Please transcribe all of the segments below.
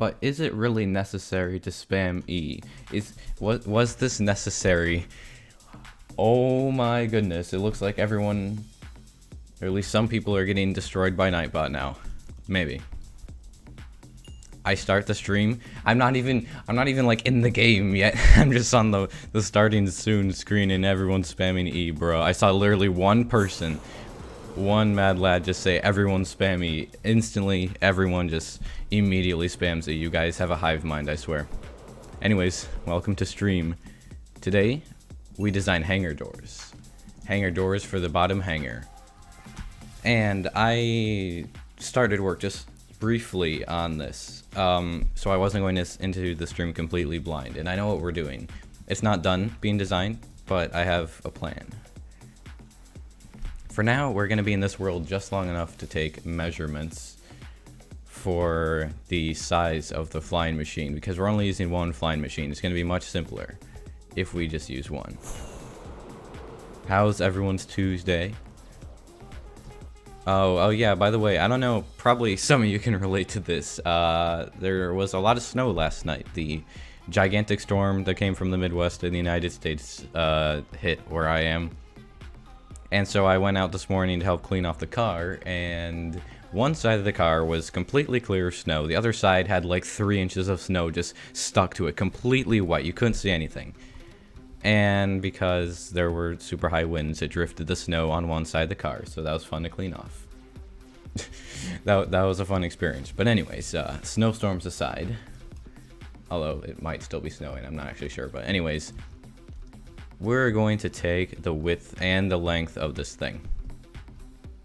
But is it really necessary to spam E? Was this necessary? Oh my goodness, it looks like everyone, or at least some people, are getting destroyed by Nightbot now. Maybe. I start the stream. I'm not even like in the game yet. I'm just on the starting soon screen and everyone's spamming E, bro. I saw literally one person, one mad lad, just say everyone spam E. Instantly, everyone just immediately spams it. You guys have a hive mind, I swear. Anyways, welcome to stream. Today, we design hangar doors. Hangar doors for the bottom hangar. And I started work just briefly on this. So I wasn't going into the stream completely blind. And I know what we're doing. It's not done being designed, but I have a plan. For now, we're going to be in this world just long enough to take measurements for the size of the flying machine, because we're only using one flying machine. It's going to be much simpler if we just use one. How's everyone's Tuesday? Oh yeah, by the way, I don't know, probably some of you can relate to this. There was a lot of snow last night. The gigantic storm that came from the Midwest in the United States hit where I am. And so I went out this morning to help clean off the car, and one side of the car was completely clear of snow. The other side had like 3 inches of snow just stuck to it, completely white. You couldn't see anything. And because there were super high winds, it drifted the snow on one side of the car, so that was fun to clean off. that was a fun experience. But anyways, snowstorms aside, although it might still be snowing, I'm not actually sure. But anyways, we're going to take the width and the length of this thing,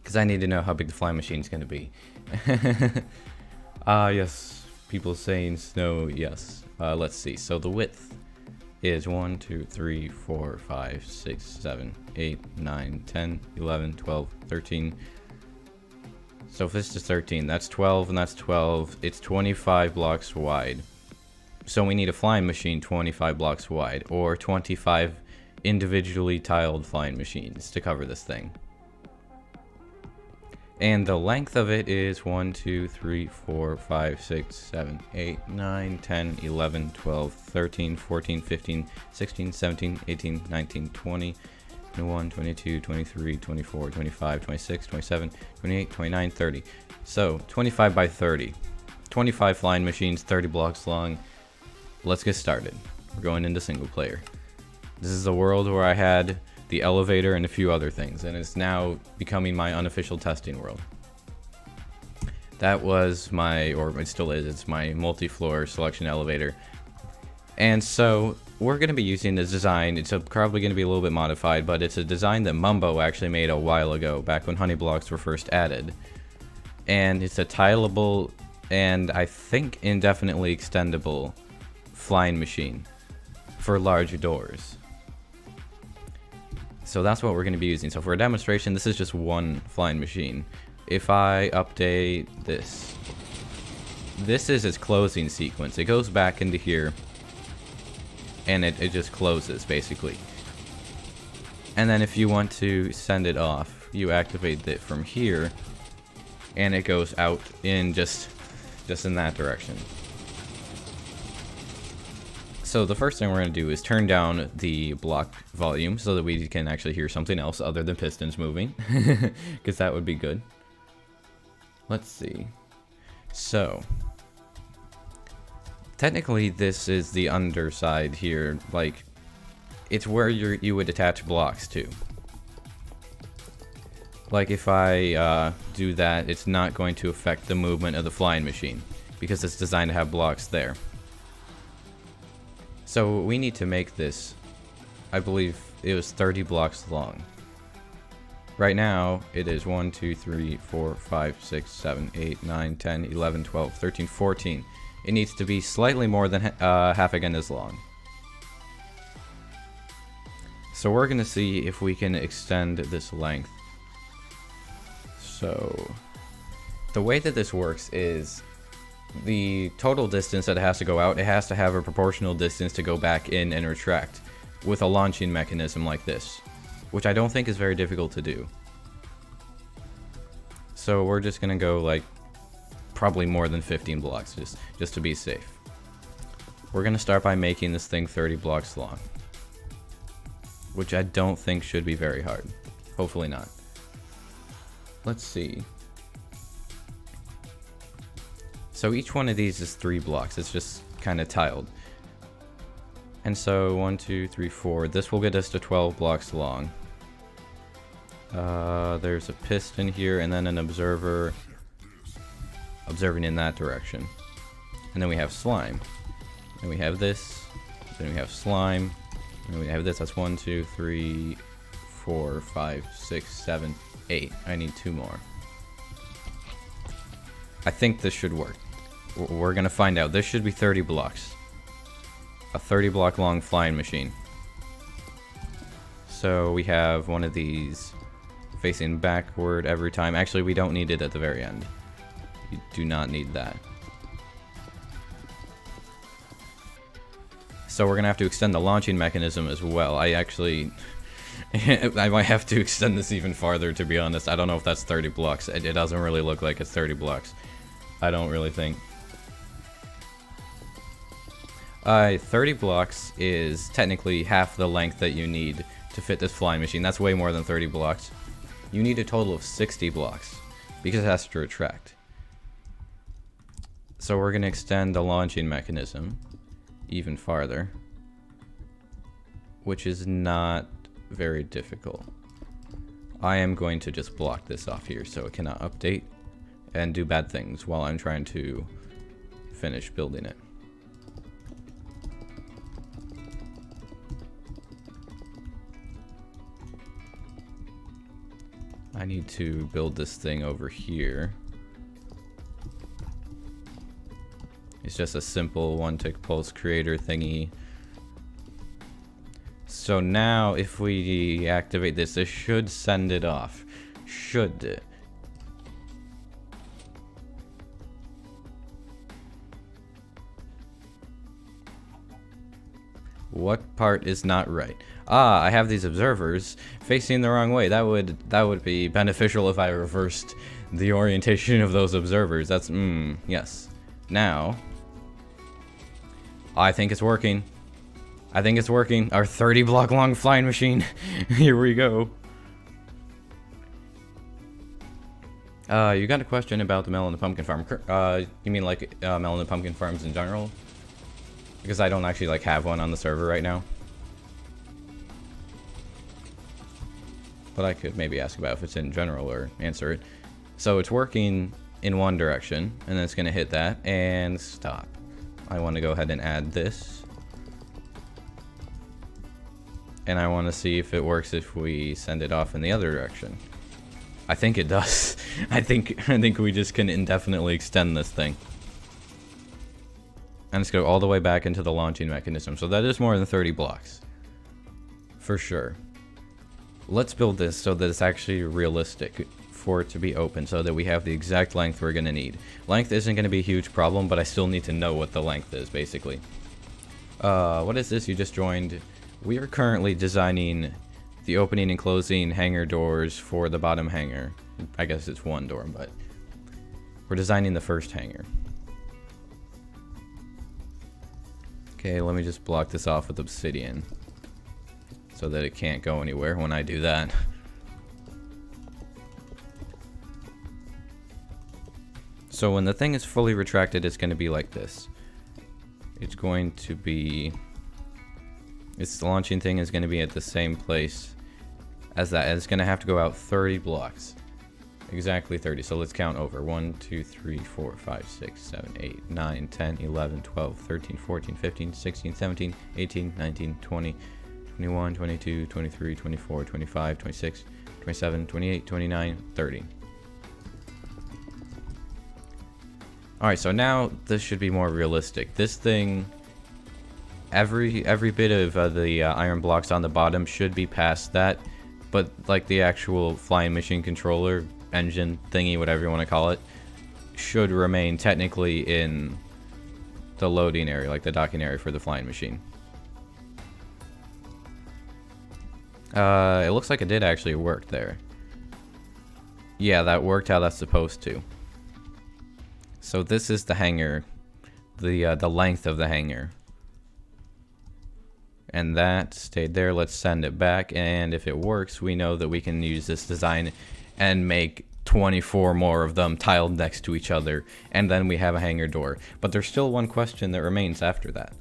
because I need to know how big the flying machine is going to be. Yes, people saying snow, yes. Let's see, so the width is 1, 2, 3, 4, 5, 6, 7, 8, 9, 10, 11, 12, 13. So if this is 13, that's 12, and that's 12. It's 25 blocks wide. So we need a flying machine 25 blocks wide, or 25 individually tiled flying machines to cover this thing. And the length of it is 1, 2, 3, 4, 5, 6, 7, 8, 9, 10, 11, 12, 13, 14, 15, 16, 17, 18, 19, 20, 21, 22, 23, 24, 25, 26, 27, 28, 29, 30. So 25 by 30. 25 flying machines, 30 blocks long. Let's get started. We're going into single player. This is a world where I had the elevator and a few other things, and it's now becoming my unofficial testing world. That was my, or it still is, it's my multi-floor selection elevator. And so we're going to be using this design. It's probably going to be a little bit modified, but it's a design that Mumbo actually made a while ago, back when honey blocks were first added. And it's a tileable and I think indefinitely extendable flying machine for large doors. So that's what we're going to be using. So for a demonstration, this is just one flying machine. If I update this, this is its closing sequence. It goes back into here, and it just closes, basically. And then if you want to send it off, you activate it from here, and it goes out in just in that direction. So the first thing we're going to do is turn down the block volume so that we can actually hear something else other than pistons moving, because that would be good. Let's see. So technically this is the underside here, like it's where you would attach blocks to. Like if I do that, it's not going to affect the movement of the flying machine because it's designed to have blocks there. So we need to make this, I believe it was 30 blocks long. Right now it is 1, 2, 3, 4, 5, 6, 7, 8, 9, 10, 11, 12, 13, 14. It needs to be slightly more than half again as long. So we're going to see if we can extend this length. So the way that this works is the total distance that it has to go out, it has to have a proportional distance to go back in and retract with a launching mechanism like this, which I don't think is very difficult to do. So we're just gonna go like probably more than 15 blocks, just to be safe. We're gonna start by making this thing 30 blocks long, which I don't think should be very hard. Hopefully not. Let's see. So each one of these is 3 blocks. It's just kind of tiled. And so 1, 2, 3, 4. This will get us to 12 blocks long. There's a piston here, and then an observer observing in that direction. And then we have slime. Then we have this. Then we have slime. And we have this. That's 1, 2, 3, 4, 5, 6, 7, 8. I need 2 more. I think this should work. We're gonna find out. This should be 30 blocks. A 30 block long flying machine. So we have one of these facing backward every time. Actually, we don't need it at the very end. You do not need that. So we're gonna have to extend the launching mechanism as well. I actually I might have to extend this even farther, to be honest. I don't know if that's 30 blocks. It doesn't really look like it's 30 blocks. I don't really think. 30 blocks is technically half the length that you need to fit this flying machine. That's way more than 30 blocks. You need a total of 60 blocks because it has to retract. So we're going to extend the launching mechanism even farther, which is not very difficult. I am going to just block this off here so it cannot update and do bad things while I'm trying to finish building it. I need to build this thing over here. It's just a simple one-tick pulse creator thingy. So now if we activate this, this should send it off. Should it? What part is not right? Ah, I have these observers facing the wrong way. That would be beneficial if I reversed the orientation of those observers. That's yes. Now I think it's working. I think it's working. Our 30 block long flying machine. Here we go. You got a question about the melon and pumpkin farm. You mean like melon and pumpkin farms in general? Because I don't actually like have one on the server right now. But I could maybe ask about if it's in general or answer it. So it's working in one direction, and then it's gonna hit that and stop. I want to go ahead and add this. And I want to see if it works if we send it off in the other direction. I think it does. I think we just can indefinitely extend this thing. And let's go all the way back into the launching mechanism. So that is more than 30 blocks. For sure. Let's build this so that it's actually realistic for it to be open, so that we have the exact length we're going to need. Length isn't going to be a huge problem, but I still need to know what the length is, basically. What is this? You just joined. We are currently designing the opening and closing hangar doors for the bottom hangar. I guess it's one door, but we're designing the first hangar. Okay, let me just block this off with obsidian so that it can't go anywhere when I do that. So when the thing is fully retracted, it's going to be like this. It's going to be... Its launching thing is going to be at the same place as that. And it's going to have to go out 30 blocks. Exactly 30. So let's count over. 1, 2, 3, 4, 5, 6, 7, 8, 9, 10, 11, 12, 13, 14, 15, 16, 17, 18, 19, 20, 21, 22, 23, 24, 25, 26, 27, 28, 29, 30. Alright, so now this should be more realistic. This thing, every bit of the iron blocks on the bottom should be past that, but like the actual flying machine controller, engine thingy, whatever you want to call it, should remain technically in the loading area, like the docking area for the flying machine. It looks like it did actually work there. Yeah, that worked how that's supposed to. So this is the hangar, the length of the hangar. And that stayed there. Let's send it back, and if it works, we know that we can use this design and make 24 more of them tiled next to each other, and then we have a hangar door. But there's still one question that remains after that.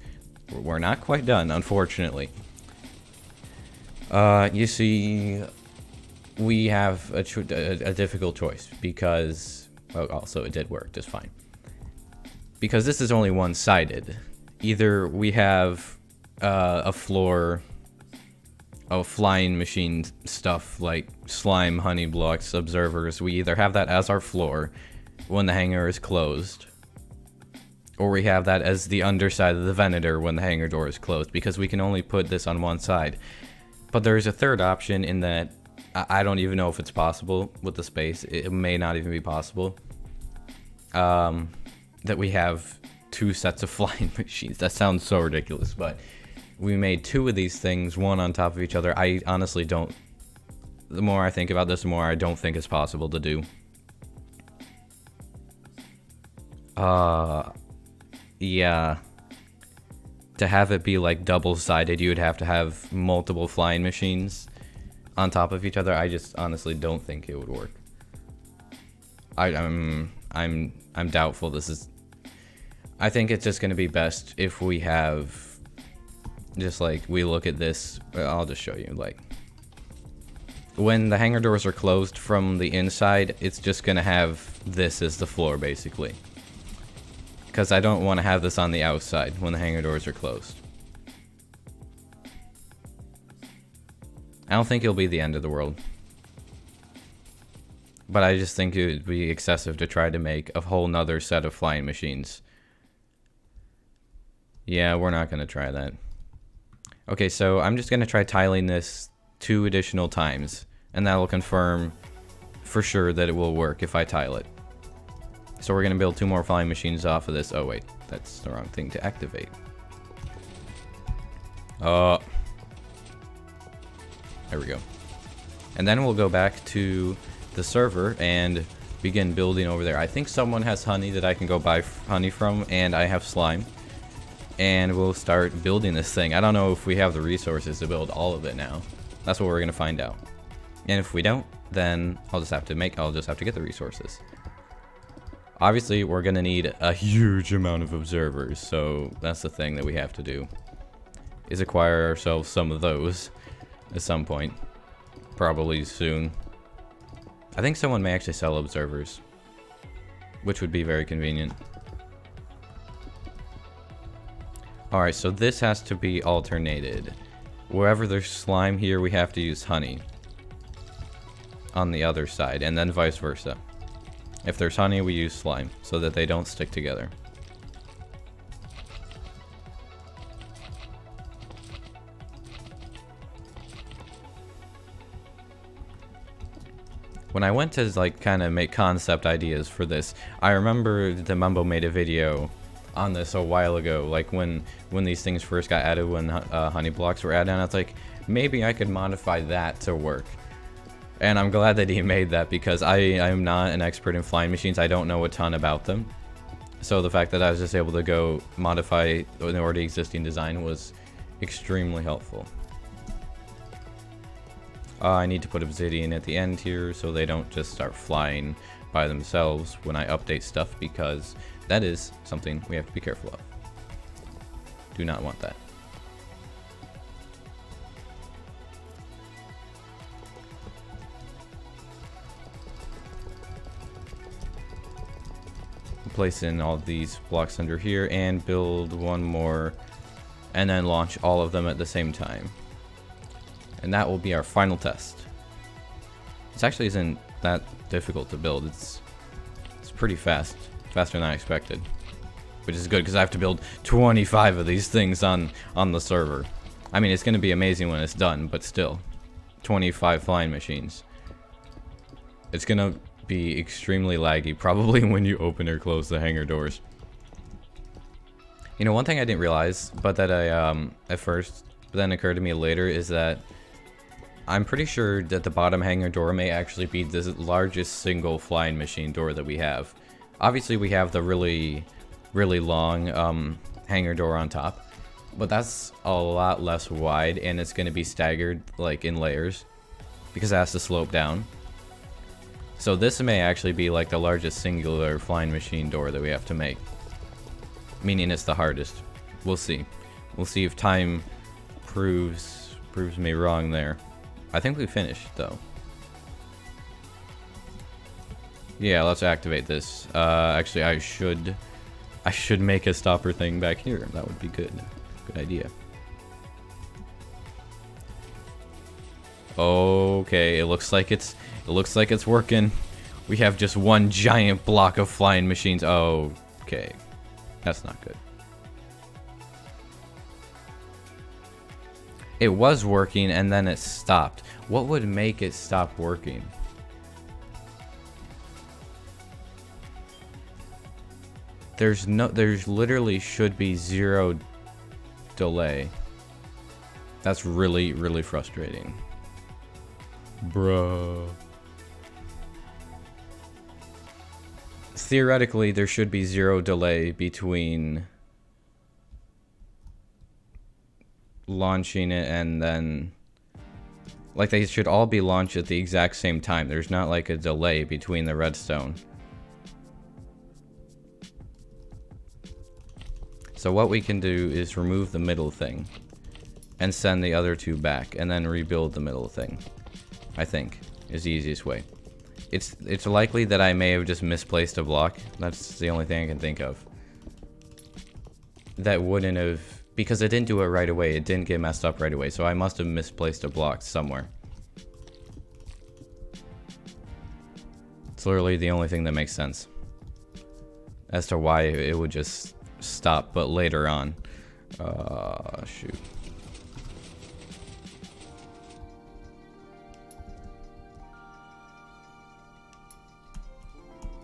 We're not quite done, unfortunately. You see, we have a difficult choice because, well, also it did work just fine. Because this is only one-sided. Either we have a floor of flying machine stuff like slime, honey blocks, observers. We either have that as our floor when the hangar is closed, or we have that as the underside of the Venator when the hangar door is closed, because we can only put this on one side. But there's a third option in that I don't even know if it's possible with the space. It may not even be possible. That we have two sets of flying machines. That sounds so ridiculous, but we made two of these things, one on top of each other. I honestly don't... The more I think about this, the more I don't think it's possible to do. Yeah. To have it be like double-sided, you would have to have multiple flying machines on top of each other. I just honestly don't think it would work. I'm doubtful this is... I think it's just going to be best if we have... Just like, we look at this, I'll just show you, like, when the hangar doors are closed from the inside, it's just gonna have this as the floor, basically. Because I don't want to have this on the outside when the hangar doors are closed. I don't think it'll be the end of the world. But I just think it would be excessive to try to make a whole nother set of flying machines. Yeah, we're not gonna try that. Okay, so I'm just going to try tiling this 2 additional times, and that will confirm for sure that it will work if I tile it. So we're going to build 2 more flying machines off of this. Oh wait, that's the wrong thing to activate. There we go. And then we'll go back to the server and begin building over there. I think someone has honey that I can go buy honey from, and I have slime. And we'll start building this thing. I don't know if we have the resources to build all of it now. That's what we're gonna find out. And if we don't, then I'll just have to get the resources. Obviously, we're gonna need a huge amount of observers, so that's the thing that we have to do, is acquire ourselves some of those at some point. Probably soon. I think someone may actually sell observers, which would be very convenient. Alright, so this has to be alternated. Wherever there's slime here, we have to use honey on the other side, and then vice versa. If there's honey, we use slime, so that they don't stick together. When I went to like kind of make concept ideas for this, I remember the Mumbo made a video on this a while ago, like when these things first got added, when honey blocks were added, and I was like, maybe I could modify that to work. And I'm glad that he made that, because I'm not an expert in flying machines. I don't know a ton about them. So the fact that I was just able to go modify an already existing design was extremely helpful. I need to put obsidian at the end here so they don't just start flying by themselves when I update stuff, because that is something we have to be careful of. Do not want that. Place in all these blocks under here and build one more, and then launch all of them at the same time. And that will be our final test. This actually isn't that difficult to build. It's pretty fast. Faster than I expected. Which is good, because I have to build 25 of these things on the server. I mean, it's going to be amazing when it's done, but still. 25 flying machines. It's going to be extremely laggy, probably when you open or close the hangar doors. You know, one thing I didn't realize, but that I, at first, but then occurred to me later, is that I'm pretty sure that the bottom hangar door may actually be the largest single flying machine door that we have. Obviously, we have the really long hangar door on top, but that's a lot less wide, and it's going to be staggered like in layers because it has to slope down. So this may actually be like the largest singular flying machine door that we have to make, meaning it's the hardest. We'll see. We'll see if time proves me wrong there. I think we finished though. Yeah, let's activate this. Actually, I should make a stopper thing back here. That would be good. Good idea. Okay, it looks like it's working. We have just one giant block of flying machines. Oh, okay. That's not good. It was working and then it stopped. What would make it stop working? There's literally should be 0 delay. That's really frustrating. Bruh. Theoretically, there should be 0 delay between launching it and then, like, they should all be launched at the exact same time. There's not like a delay between the redstone. So what we can do is remove the middle thing and send the other 2 back and then rebuild the middle thing. I think is the easiest way. It's likely that I may have just misplaced a block. That's the only thing I can think of. That wouldn't have, because it didn't do it right away. It didn't get messed up right away. So I must have misplaced a block somewhere. It's literally the only thing that makes sense as to why it would just stop, but later on. Shoot.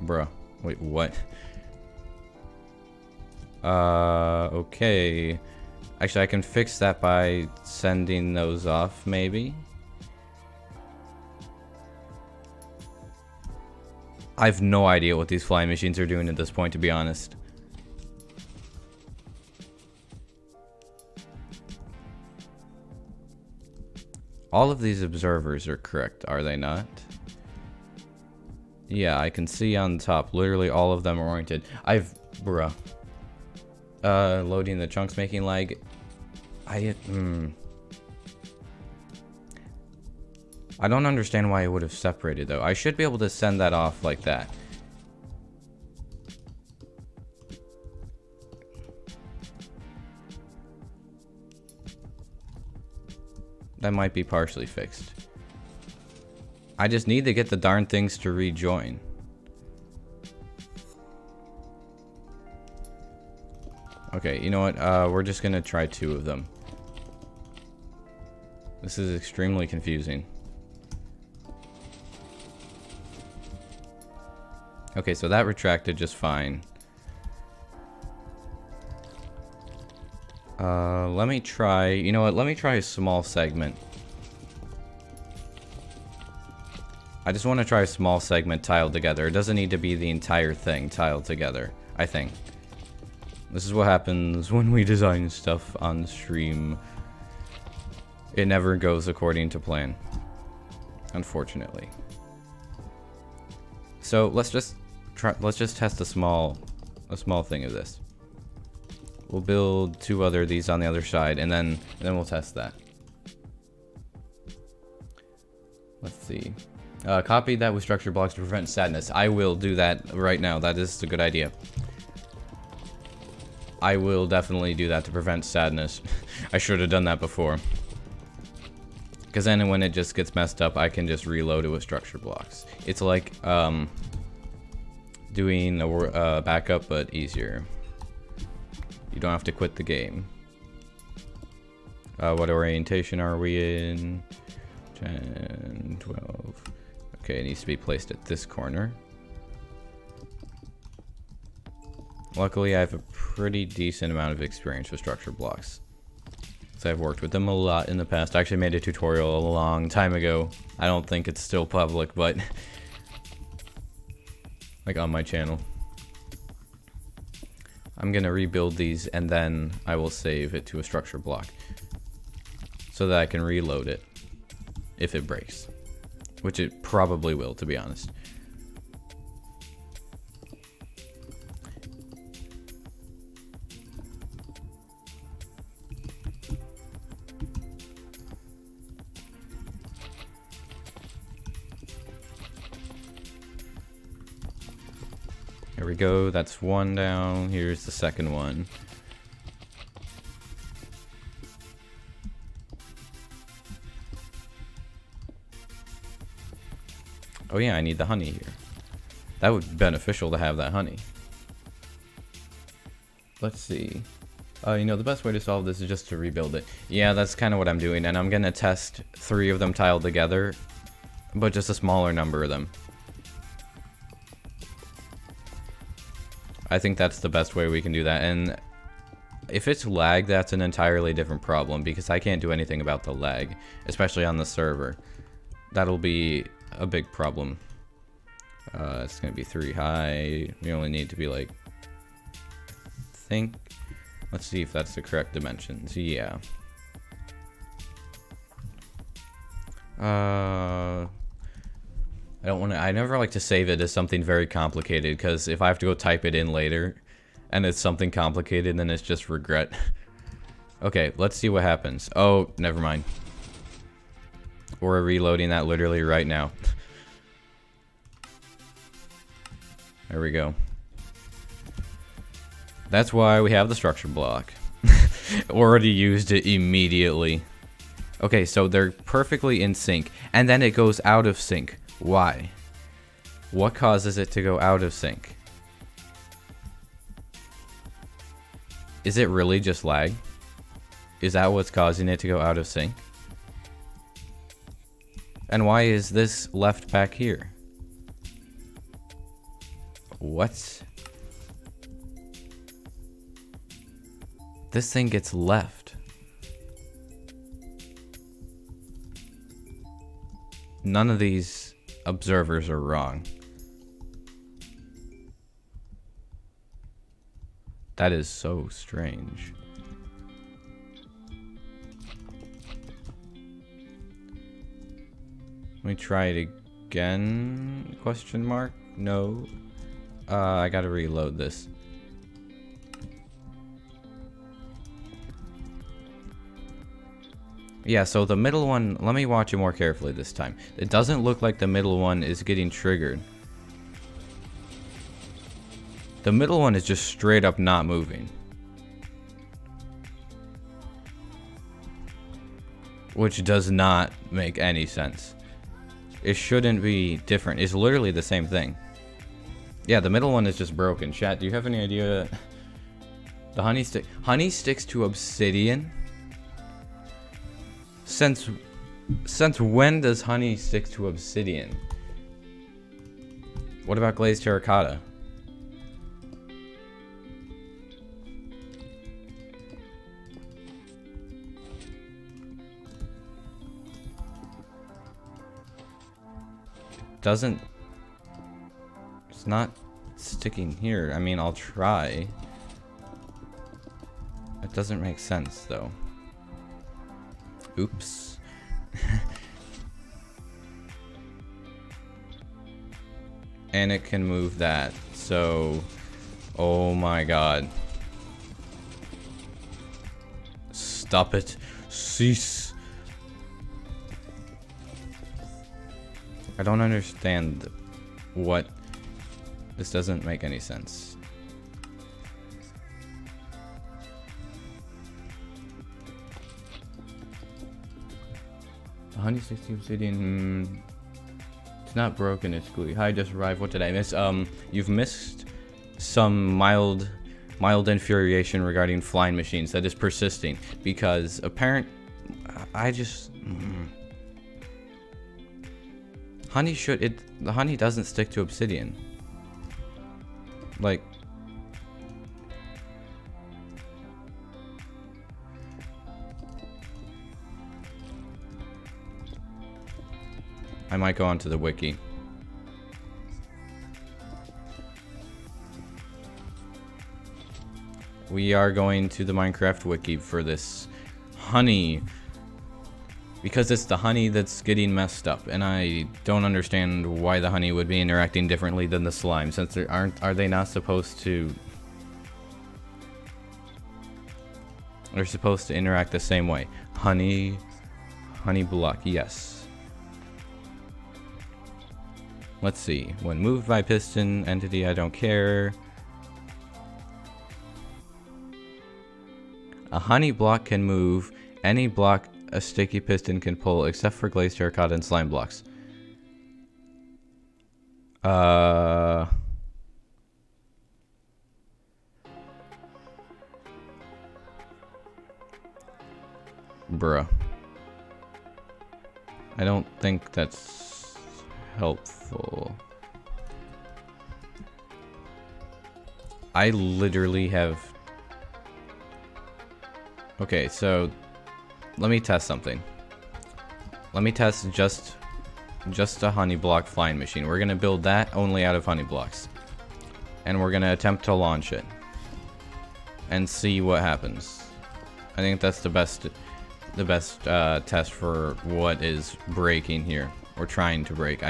Bruh. Wait, what? Okay. Actually, I can fix that by sending those off, maybe? I have no idea what these flying machines are doing at this point, to be honest. All of these observers are correct, are they not? Yeah, I can see on top, literally all of them are oriented. Bruh. Loading the chunks making lag. I don't understand why it would have separated though. I should be able to send that off like that. That might be partially fixed. I just need to get the darn things to rejoin. Okay, you know what? We're just gonna try 2 of them. This is extremely confusing. Okay, so that retracted just fine. Let me try, you know what? Let me try a small segment. I just want to try a small segment tiled together. It doesn't need to be the entire thing tiled together, I think. This is what happens when we design stuff on stream. It never goes according to plan, unfortunately. So let's just test a small thing of this. We'll build 2 other of these on the other side, and then we'll test that. Let's see. Copy that with structure blocks to prevent sadness. I will do that right now. That is a good idea. I will definitely do that to prevent sadness. I should have done that before. Because then when it just gets messed up, I can just reload it with structure blocks. It's like doing a backup, but easier. You don't have to quit the game. What orientation are we in? 10, 12. Okay, it needs to be placed at this corner. Luckily, I have a pretty decent amount of experience with structure blocks. So I've worked with them a lot in the past. I actually made a tutorial a long time ago. I don't think it's still public, but like on my channel. I'm gonna rebuild these and then I will save it to a structure block so that I can reload it if it breaks, which it probably will, to be honest. Here we go, that's one down. Here's the second one. Oh yeah, I need the honey here. That would be beneficial to have that honey. Let's see. You know, the best way to solve this is just to rebuild it. Yeah, that's kind of what I'm doing, and I'm gonna test 3 of them tiled together, but just a smaller number of them. I think that's the best way we can do that, and if it's lag, that's an entirely different problem, because I can't do anything about the lag, especially on the server. That'll be a big problem. It's gonna be 3 high. We only need to be like, let's see if that's the correct dimensions. Yeah. I never like to save it as something very complicated, because if I have to go type it in later and it's something complicated, then it's just regret. Okay, let's see what happens. Oh, never mind. We're reloading that literally right now. There we go. That's why we have the structure block. Already used it immediately. Okay, so they're perfectly in sync, and then it goes out of sync. Why? What causes it to go out of sync? Is it really just lag? Is that what's causing it to go out of sync? And why is this left back here? What? This thing gets left. None of these observers are wrong. That is so strange. Let me try it again? Question mark? No. I gotta reload this. Yeah, so the middle one, let me watch it more carefully this time. It doesn't look like the middle one is getting triggered. The middle one is just straight up not moving. Which does not make any sense. It shouldn't be different. It's literally the same thing. Yeah, the middle one is just broken. Chat, do you have any idea? The honey stick. Honey sticks to obsidian? Since when does honey stick to obsidian? What about glazed terracotta? It's not sticking here. I mean, I'll try. It doesn't make sense though. Oops. And it can move that. So, oh my god. Stop it. Cease. I don't understand what. This doesn't make any sense. The honey sticks to obsidian. It's not broken, it's gluey. Hi, just arrived. What did I miss? You've missed some mild infuriation regarding flying machines that is persisting because the honey doesn't stick to obsidian. Like, I might go onto the wiki. we are going to the Minecraft wiki for this honey. Because it's the honey that's getting messed up, and I don't understand why the honey would be interacting differently than the slime, since are they not supposed to... They're supposed to interact the same way. Honey block, yes. Let's see. When moved by piston entity, I don't care. A honey block can move any block a sticky piston can pull, except for glazed terracotta and slime blocks. Bruh. I don't think that's helpful. I literally have... Okay, so... Let me test something. Let me test just a honey block flying machine. We're gonna build that only out of honey blocks, and we're gonna attempt to launch it and see what happens. I think that's the best test for what is breaking here or trying to break.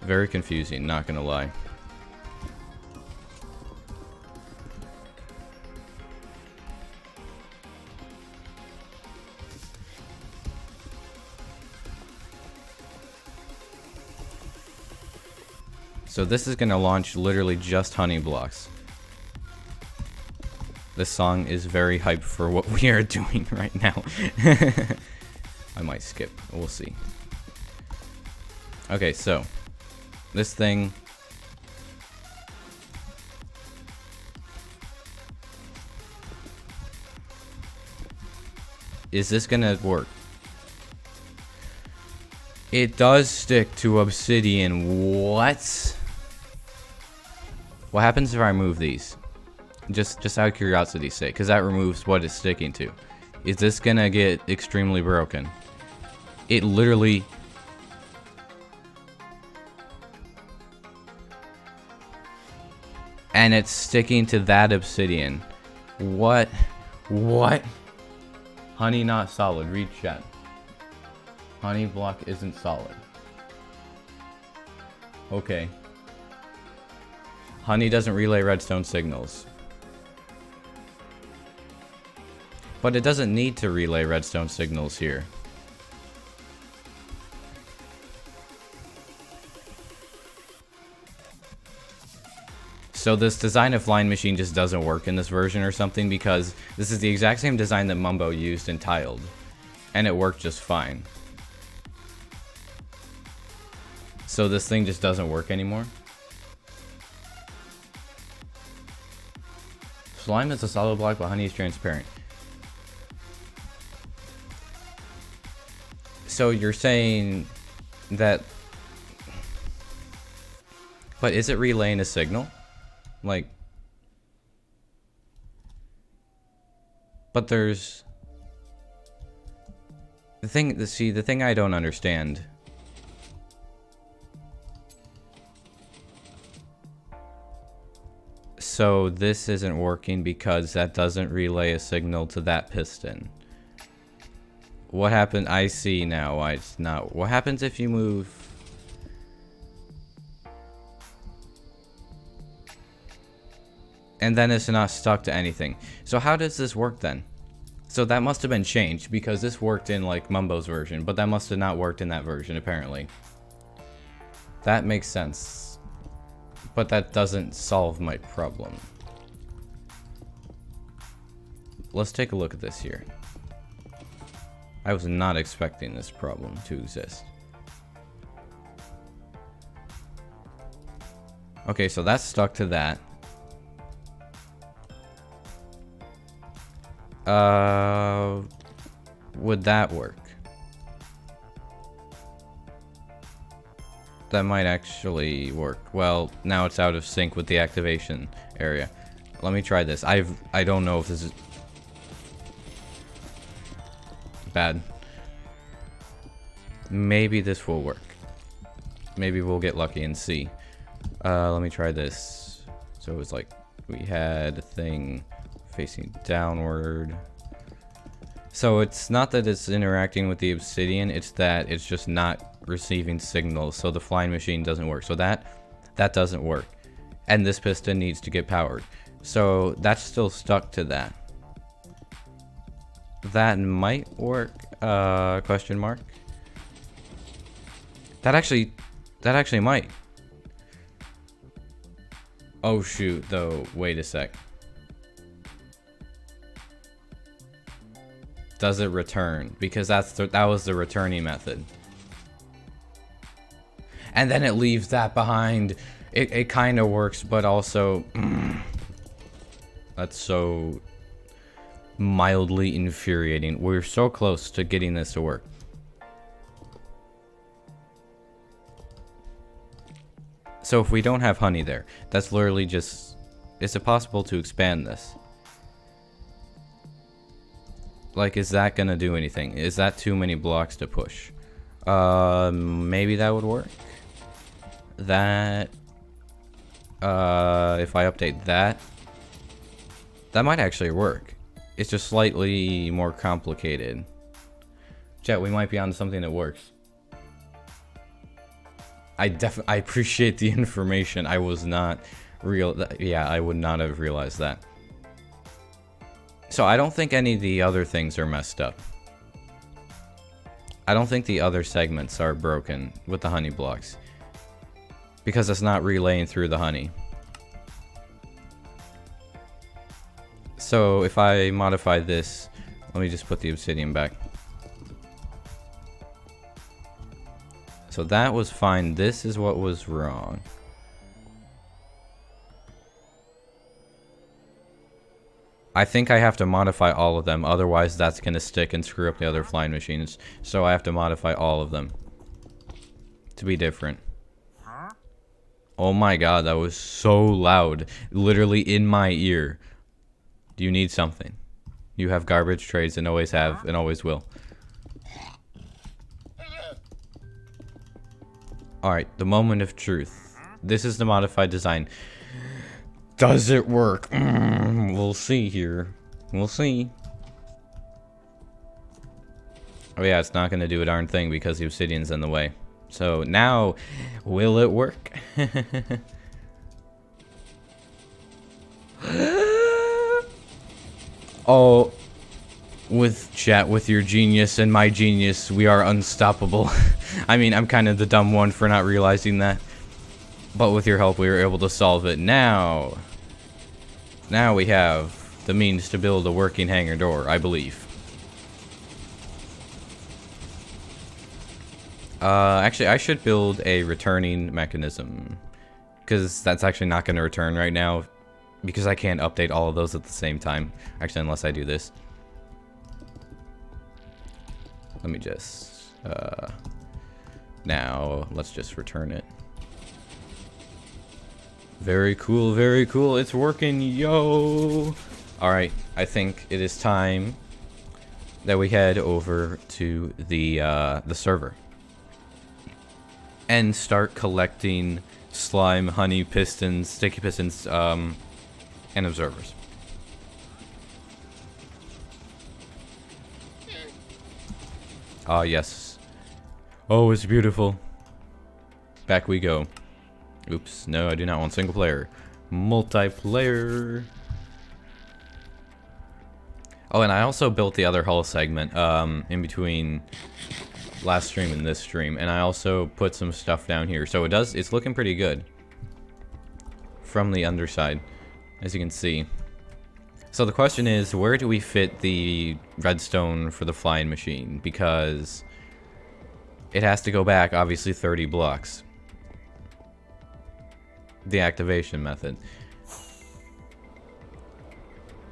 Very confusing, not gonna lie. So this is gonna launch literally just honey blocks. This song is very hyped for what we are doing right now. I might skip, we'll see. Okay, so this thing is this gonna work? It does stick to obsidian. What? What happens if I remove these? Just out of curiosity's sake, because that removes what it's sticking to. Is this gonna get extremely broken? It literally... And it's sticking to that obsidian. What? What? Honey not solid. Read chat. Honey block isn't solid. Okay. Honey doesn't relay redstone signals. But it doesn't need to relay redstone signals here. So this design of flying machine just doesn't work in this version or something, because this is the exact same design that Mumbo used in Tiled, and it worked just fine. So this thing just doesn't work anymore. Slime is a solid block, but honey is transparent. So you're saying that... But is it relaying a signal? Like... But there's... The thing I don't understand... So this isn't working because that doesn't relay a signal to that piston. What happened? I see now why it's not. What happens if you move? And then it's not stuck to anything. So how does this work then? So that must have been changed, because this worked in like Mumbo's version, but that must have not worked in that version apparently. That makes sense. But that doesn't solve my problem. Let's take a look at this here. I was not expecting this problem to exist. Okay, so that's stuck to that. Would that work? That might actually work. Well, now it's out of sync with the activation area. Let me try this. I don't know if this is bad. Maybe this will work. Maybe we'll get lucky and see. Let me try this. So it was like we had a thing facing downward. So it's not that it's interacting with the obsidian, it's that it's just not receiving signals, so the flying machine doesn't work. So that doesn't work. And this piston needs to get powered. So that's still stuck to that. That might work, question mark. That actually might. Oh shoot, though, wait a sec. Does it return? Because that was the returning method. And then it leaves that behind. It kind of works, but also that's so mildly infuriating. We're so close to getting this to work. So if we don't have honey there, that's literally just, is it possible to expand this? Like, is that gonna do anything? Is that too many blocks to push? Maybe that would work. That, if I update that, that might actually work. It's just slightly more complicated. Chat, we might be onto something that works. I appreciate the information. I was not yeah, I would not have realized that. So I don't think any of the other things are messed up. I don't think the other segments are broken with the honey blocks, because it's not relaying through the honey. So if I modify this, let me just put the obsidian back. So that was fine. This is what was wrong. I think I have to modify all of them, otherwise that's going to stick and screw up the other flying machines. So I have to modify all of them to be different. Oh my god, that was so loud. Literally in my ear. Do you need something? You have garbage trays and always have and always will. Alright, the moment of truth. This is the modified design. Does it work? We'll see here. We'll see. Oh yeah, it's not going to do a darn thing because the obsidian's in the way. So now, will it work? Oh, with your genius and my genius, we are unstoppable. I mean, I'm kind of the dumb one for not realizing that. But with your help, we were able to solve it. Now we have the means to build a working hangar door, I believe. Actually, I should build a returning mechanism, because that's actually not going to return right now, because I can't update all of those at the same time. Actually, unless I do this. Let me just, now, let's just return it. Very cool, very cool. It's working, yo! Alright, I think it is time that we head over to the server. And start collecting slime, honey, pistons, sticky pistons, and observers. Ah, yes. Oh, it's beautiful. Back we go. Oops, no, I do not want single player. Multiplayer. Oh, and I also built the other hull segment in between last stream and this stream, and I also put some stuff down here. So it's looking pretty good from the underside, as you can see. So the question is, where do we fit the redstone for the flying machine? Because it has to go back, obviously, 30 blocks. The activation method.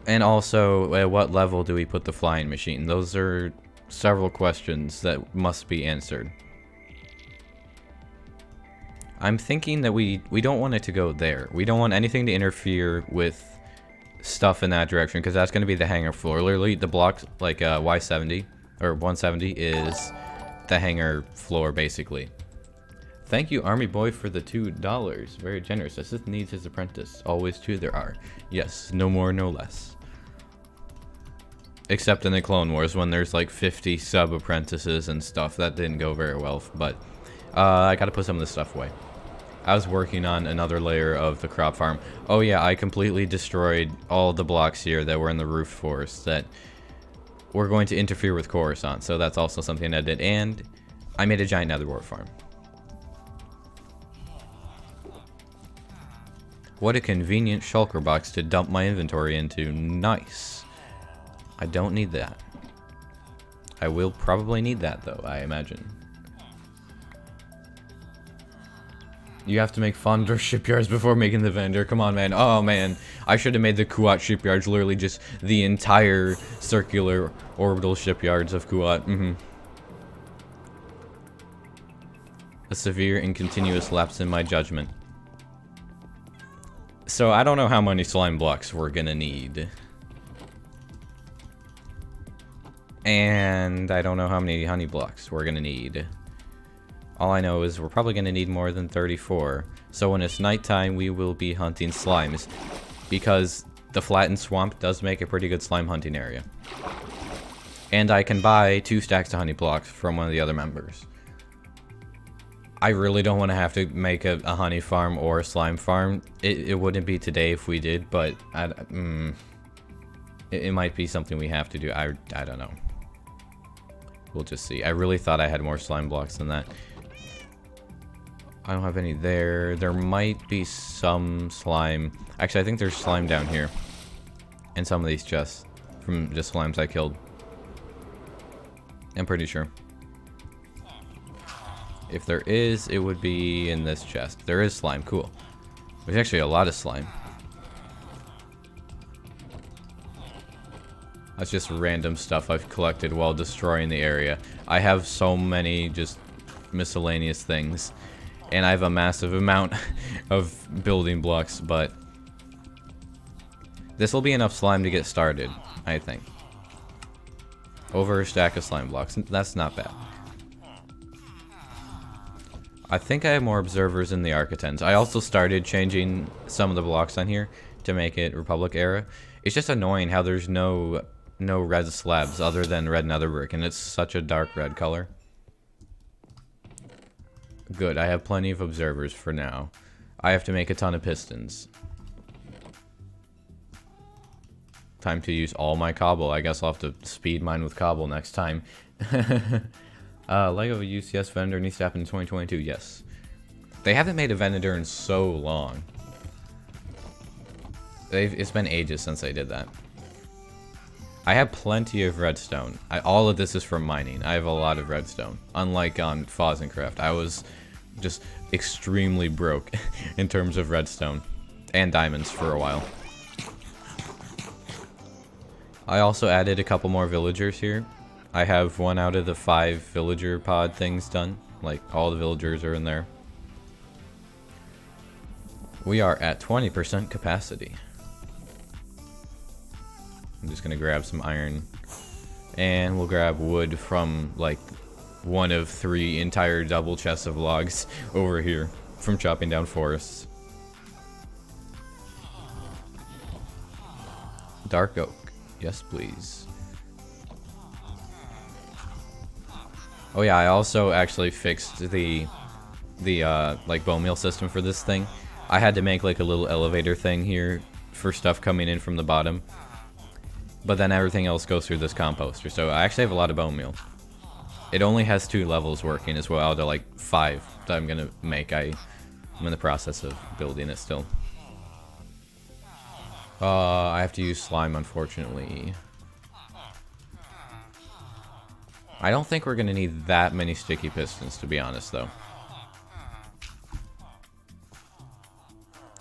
And also, at what level do we put the flying machine? Those are several questions that must be answered. I'm thinking that we don't want it to go there. We don't want anything to interfere with stuff in that direction, because that's going to be the hangar floor. Literally, the block, like Y70 or 170, is the hangar floor, basically. Thank you, Army Boy, for the $2. Very generous. Assist needs his apprentice. Always two there are. Yes, no more, no less. Except in the Clone Wars, when there's like 50 sub-apprentices and stuff. That didn't go very well, but I gotta put some of this stuff away. I was working on another layer of the crop farm. Oh yeah, I completely destroyed all the blocks here that were in the roof forest that were going to interfere with Coruscant, so that's also something I did. And I made a giant netherwort farm. What a convenient shulker box to dump my inventory into. Nice. I don't need that. I will probably need that though, I imagine. You have to make Fondor shipyards before making the Venator. Come on, man. Oh, man. I should have made the Kuat shipyards literally just the entire circular orbital shipyards of Kuat. A severe and continuous lapse in my judgment. So I don't know how many slime blocks we're gonna need. And I don't know how many honey blocks we're gonna need. All I know is we're probably gonna need more than 34. So when it's nighttime, we will be hunting slimes. Because the flattened swamp does make a pretty good slime hunting area. And I can buy 2 stacks of honey blocks from one of the other members. I really don't want to have to make a honey farm or a slime farm. It wouldn't be today if we did, but it might be something we have to do. I don't know. We'll just see. I really thought I had more slime blocks than that. I don't have any there. There might be some slime. Actually, I think there's slime down here. In some of these chests. From just slimes I killed. I'm pretty sure. If there is, it would be in this chest. There is slime. Cool. There's actually a lot of slime. That's just random stuff I've collected while destroying the area. I have so many just miscellaneous things. And I have a massive amount of building blocks, but this will be enough slime to get started, I think. Over a stack of slime blocks. That's not bad. I think I have more observers in the Architens. I also started changing some of the blocks on here to make it Republic era. It's just annoying how there's no red slabs other than red nether brick, and it's such a dark red color. Good, I have plenty of observers for now. I have to make a ton of pistons. Time to use all my cobble. I guess I'll have to speed mine with cobble next time. LEGO UCS Venator needs to happen in 2022. Yes. They haven't made a Venator in so long. It's been ages since they did that. I have plenty of redstone. All of this is from mining. I have a lot of redstone. Unlike on Fozzen, I was just extremely broke in terms of redstone. And diamonds for a while. I also added a couple more villagers here. I have 1 out of the 5 villager pod things done. Like, all the villagers are in there. We are at 20% capacity. I'm just gonna grab some iron. And we'll grab wood from, like, 1 of 3 entire double chests of logs over here from chopping down forests. Dark oak. Yes, please. Oh yeah, I also actually fixed the like bone meal system for this thing. I had to make like a little elevator thing here for stuff coming in from the bottom. But then everything else goes through this composter. So I actually have a lot of bone meal. It only has 2 levels working as well out of like 5 that I'm gonna make. I'm in the process of building it still. I have to use slime, unfortunately. I don't think we're gonna need that many sticky pistons, to be honest, though.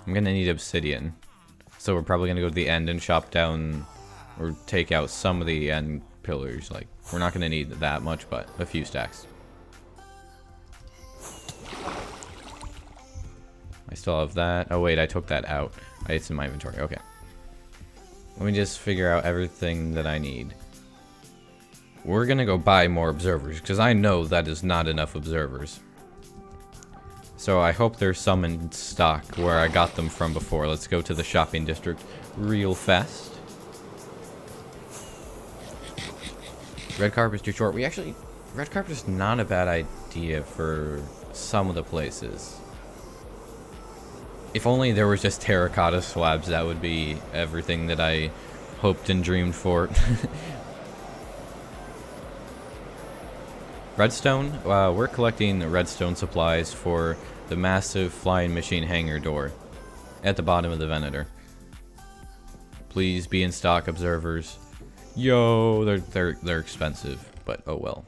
I'm gonna need obsidian. So we're probably gonna go to the end and chop down or take out some of the end pillars. Like, we're not gonna need that much, but a few stacks. I still have that. Oh wait, I took that out. It's in my inventory. Okay. Let me just figure out everything that I need. We're gonna go buy more observers, because I know that is not enough observers. So I hope there's some in stock where I got them from before. Let's go to the shopping district real fast. Red carpet's too short. Red carpet is not a bad idea for some of the places. If only there was just terracotta slabs, that would be everything that I hoped and dreamed for. Redstone, we're collecting redstone supplies for the massive flying machine hangar door at the bottom of the Venator. Please be in stock, observers. Yo, they're expensive, but oh well.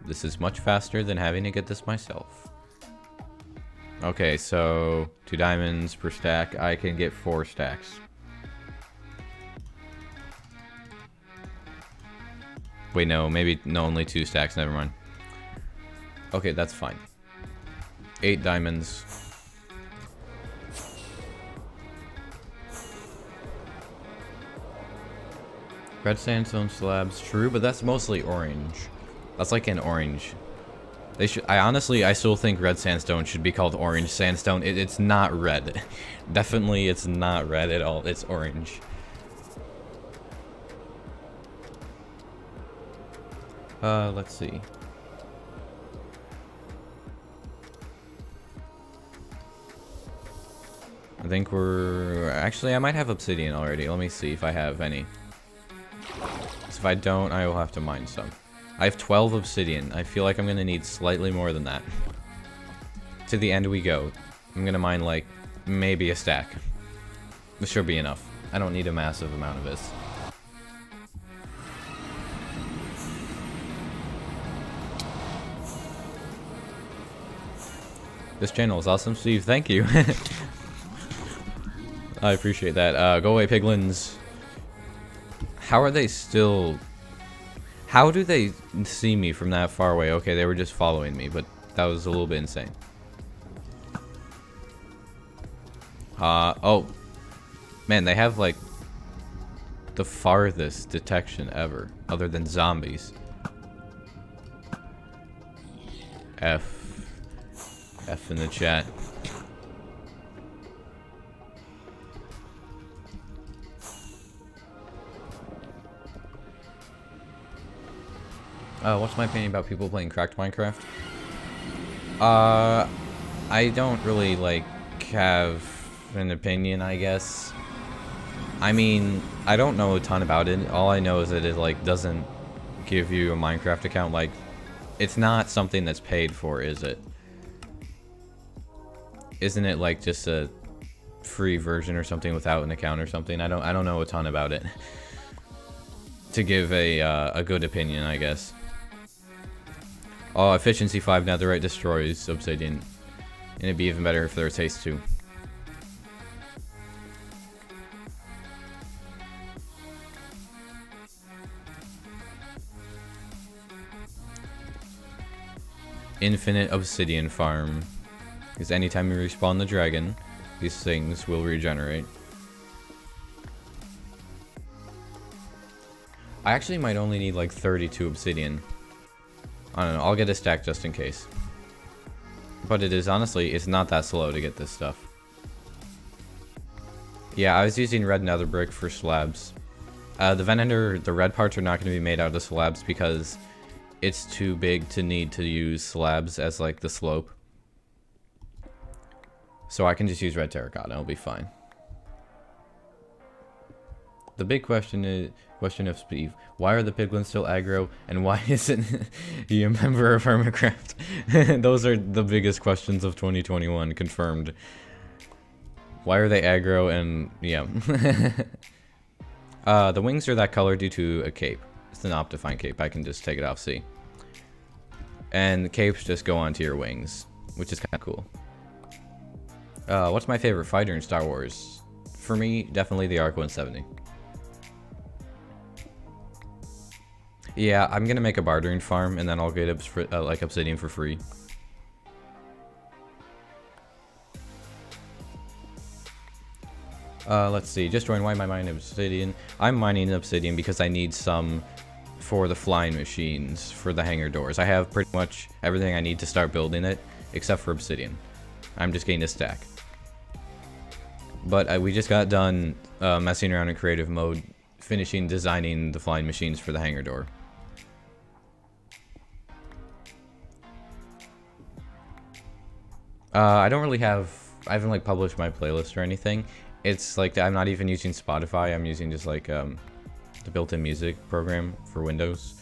This is much faster than having to get this myself. Okay, so 2 diamonds per stack. I can get 4 stacks. Wait, no, maybe, no, only 2 stacks, never mind. Okay, that's fine. 8 diamonds. Red sandstone slabs, true, but that's mostly orange. That's like an orange. They should. I still think red sandstone should be called orange sandstone. It's not red. Definitely, it's not red at all. It's orange. Let's see. I think we're... Actually, I might have obsidian already. Let me see if I have any. So if I don't, I will have to mine some. I have 12 obsidian. I feel like I'm going to need slightly more than that. To the end we go. I'm going to mine, like, maybe a stack. This should be enough. I don't need a massive amount of this. This channel is awesome, Steve. Thank you. I appreciate that. Go away, piglins. How are they still... How do they see me from that far away? Okay, they were just following me, but that was a little bit insane. Oh. Man, they have, like, the farthest detection ever, other than zombies. F in the chat. What's my opinion about people playing cracked Minecraft? I don't really, like, have an opinion, I guess. I mean, I don't know a ton about it. All I know is that it, like, doesn't give you a Minecraft account. Like, it's not something that's paid for, is it? Isn't it, like, just a free version or something without an account or something? I don't know a ton about it. To give a good opinion, I guess. Oh, efficiency 5 netherite destroys obsidian. And it'd be even better if there was haste 2. Infinite obsidian farm. Because anytime you respawn the dragon, these things will regenerate. I actually might only need like 32 obsidian. I don't know, I'll get a stack just in case. But it is, honestly, it's not that slow to get this stuff. Yeah, I was using red nether brick for slabs. The Venator, the red parts are not going to be made out of slabs because it's too big to need to use slabs as like the slope. So I can just use red terracotta, it'll be fine. The big question of Steve, why are the piglins still aggro, and why isn't he a member of Hermitcraft? Those are the biggest questions of 2021, confirmed. Why are they aggro, and yeah. The wings are that color due to a cape. It's an Optifine cape, I can just take it off, see. And the capes just go onto your wings, which is kind of cool. What's my favorite fighter in Star Wars? For me, definitely the ARC 170. Yeah, I'm gonna make a bartering farm, and then I'll get like obsidian for free. Let's see. Just join. Why am I mining obsidian? I'm mining obsidian because I need some for the flying machines for the hangar doors. I have pretty much everything I need to start building it, except for obsidian. I'm just getting a stack. But we just got done messing around in creative mode, finishing designing the flying machines for the hangar door. I don't really have... I haven't like published my playlist or anything. It's like I'm not even using Spotify. I'm using just like the built-in music program for Windows.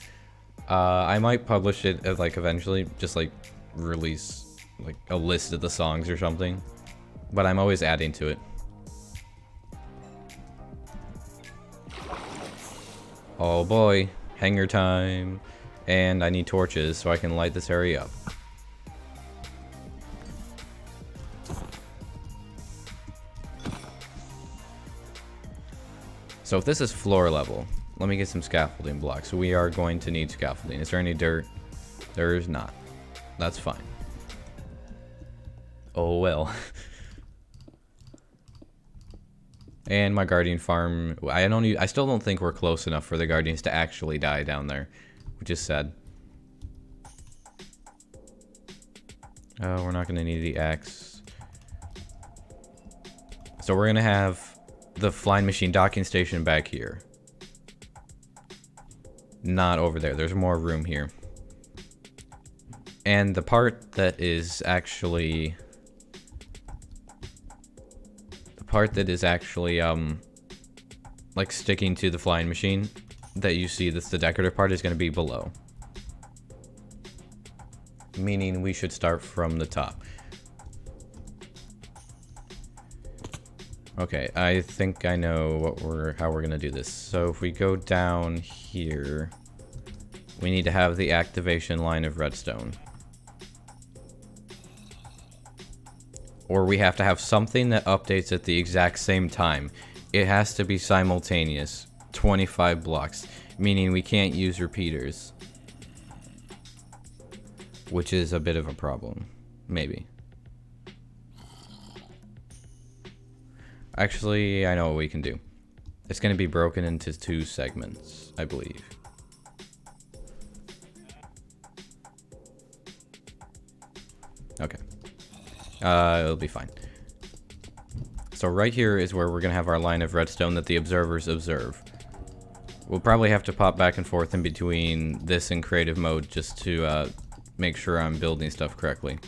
I might publish it like eventually, just like release like a list of the songs or something. But I'm always adding to it. Oh boy, hangar time. And I need torches so I can light this area up. So if this is floor level, let me get some scaffolding blocks. So we are going to need scaffolding. Is there any dirt? There is not. That's fine. Oh well. And my guardian farm, I still don't think we're close enough for the guardians to actually die down there, which is sad. Oh, we're not going to need the axe. So we're going to have the flying machine docking station back here. Not over there. There's more room here. And the part that is actually... like sticking to the flying machine that you see, that's the decorative part, is going to be below. Meaning we should start from the top. Okay, I think I know how we're gonna do this. So if we go down here, we need to have the activation line of redstone. Or we have to have something that updates at the exact same time. It has to be simultaneous, 25 blocks, meaning we can't use repeaters. Which is a bit of a problem, maybe. Actually, I know what we can do. It's going to be broken into 2 segments, I believe. Okay. It'll be fine. So right here is where we're going to have our line of redstone that the observers observe. We'll probably have to pop back and forth in between this and creative mode just to make sure I'm building stuff correctly.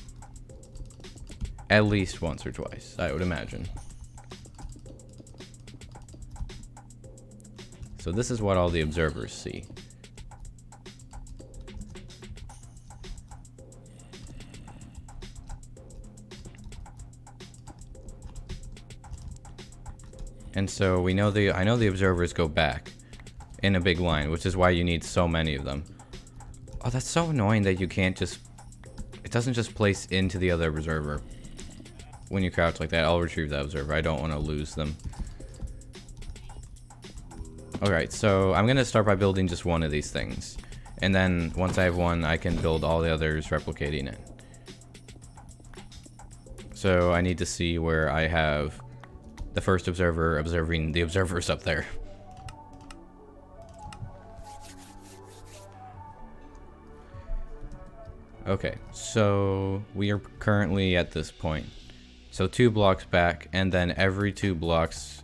At least once or twice, I would imagine. So this is what all the observers see. And so I know the observers go back in a big line, which is why you need so many of them. Oh, that's so annoying that you can't just... It doesn't just place into the other observer. When you crouch like that, I'll retrieve that observer. I don't want to lose them. Alright, so I'm going to start by building just one of these things. And then once I have one, I can build all the others replicating it. So I need to see where I have the first observer observing the observers up there. Okay, so we are currently at this point. So 2 blocks back, and then every 2 blocks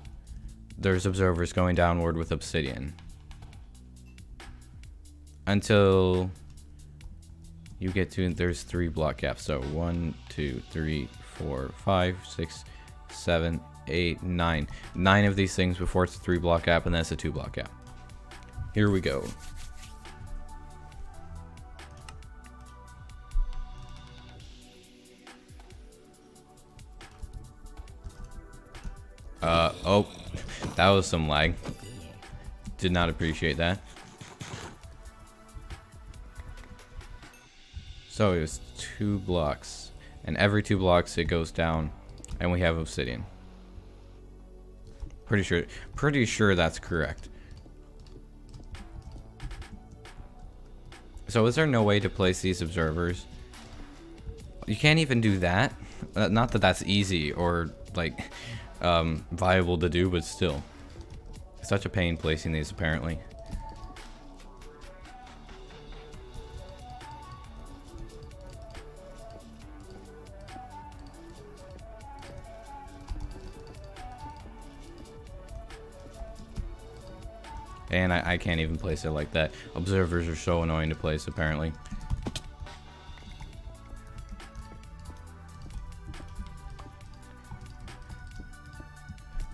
there's observers going downward with obsidian. Until you get to, there's 3 block gaps. So 1, 2, 3, 4, 5, 6, 7, 8, 9. 9 of these things before it's a 3 block gap, and then it's a 2 block gap. Here we go. Oh, that was some lag. Did not appreciate that. So it was 2 blocks, and every 2 blocks it goes down, and we have obsidian. Pretty sure that's correct. So is there no way to place these observers? You can't even do that? Not that that's easy, or like viable to do, but still. Such a pain placing these, apparently. And I can't even place it like that. Observers are so annoying to place, apparently.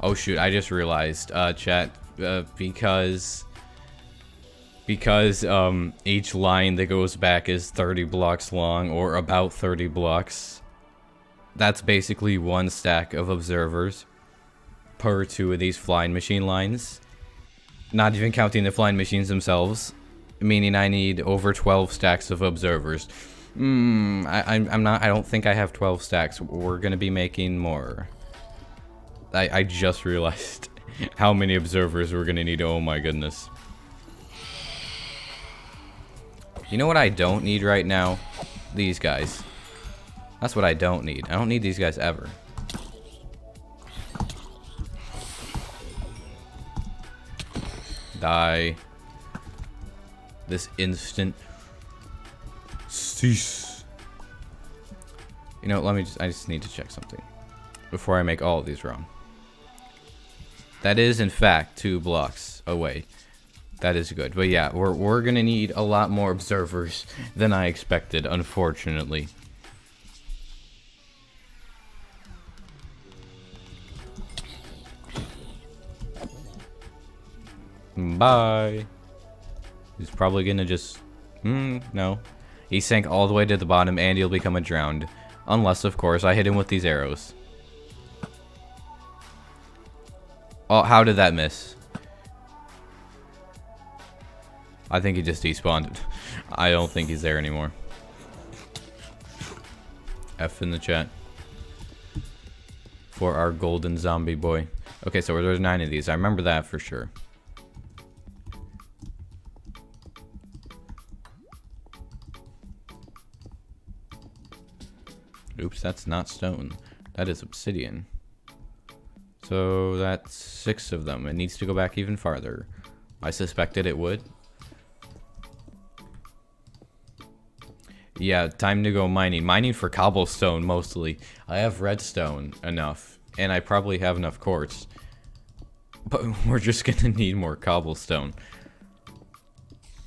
Oh shoot, I just realized, chat, because each line that goes back is 30 blocks long, or about 30 blocks, that's basically one stack of observers per 2 of these flying machine lines. Not even counting the flying machines themselves, meaning I need over 12 stacks of observers. I don't think I have 12 stacks. We're gonna be making more. I just realized how many observers we're gonna need. Oh my goodness. You know what I don't need right now? These guys. That's what I don't need. I don't need these guys ever. Die. This instant. Cease. You know, I just need to check something before I make all of these wrong. That is, in fact, 2 blocks away. That is good. But yeah, we're gonna need a lot more observers than I expected, unfortunately. Bye. He's probably gonna just... no. He sank all the way to the bottom and he'll become a drowned. Unless, of course, I hit him with these arrows. Oh, how did that miss? I think he just despawned. I don't think he's there anymore. F in the chat. For our golden zombie boy. Okay, so there's 9 of these. I remember that for sure. Oops, that's not stone. That is obsidian. So that's 6 of them. It needs to go back even farther. I suspected it would. Yeah, time to go mining. Mining for cobblestone, mostly. I have redstone enough, and I probably have enough quartz. But we're just gonna need more cobblestone.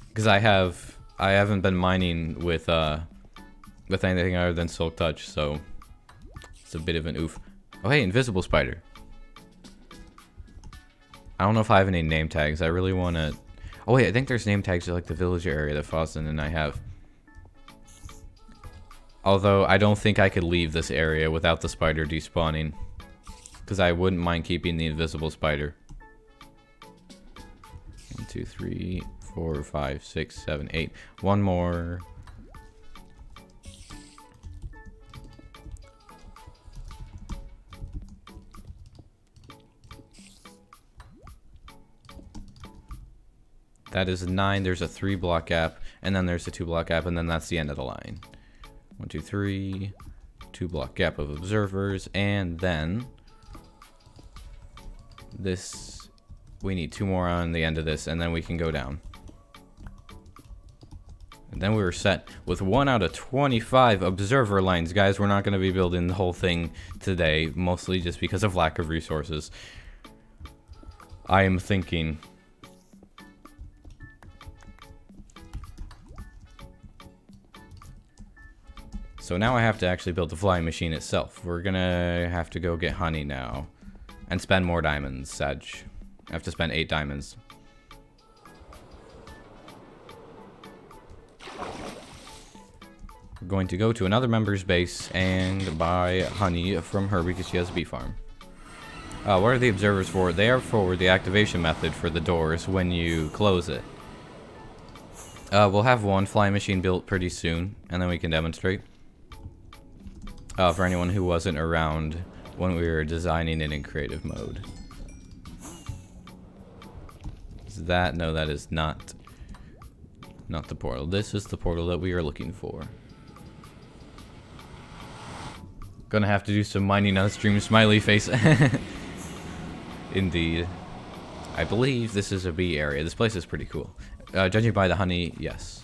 Because I haven't been mining with anything other than Silk Touch, so it's a bit of an oof. Oh hey, invisible spider. I don't know if I have any name tags. I really want to... Oh wait, I think there's name tags to like the villager area that Fozzen and I have. Although I don't think I could leave this area without the spider despawning. Because I wouldn't mind keeping the invisible spider. 1, 2, 3, 4, 5, 6, 7, 8. One more. That is 9. There's a 3 block gap, and then there's a 2 block gap, and then that's the end of the line. 1, 2, 3, 2 block gap of observers, and then this, we need 2 more on the end of this, and then we can go down. And then we were set with 1 out of 25 observer lines. Guys, we're not going to be building the whole thing today, mostly just because of lack of resources. I am thinking... So now I have to actually build the flying machine itself. We're gonna have to go get honey now. And spend more diamonds, Sag. I have to spend 8 diamonds. We're going to go to another member's base and buy honey from her because she has a bee farm. What are the observers for? They are for the activation method for the doors when you close it. We'll have 1 flying machine built pretty soon, and then we can demonstrate. For anyone who wasn't around when we were designing it in creative mode. Is that? No, that is not the portal. This is the portal that we are looking for. Gonna have to do some mining on stream, smiley face. Indeed. I believe this is a bee area. This place is pretty cool. Judging by the honey, yes.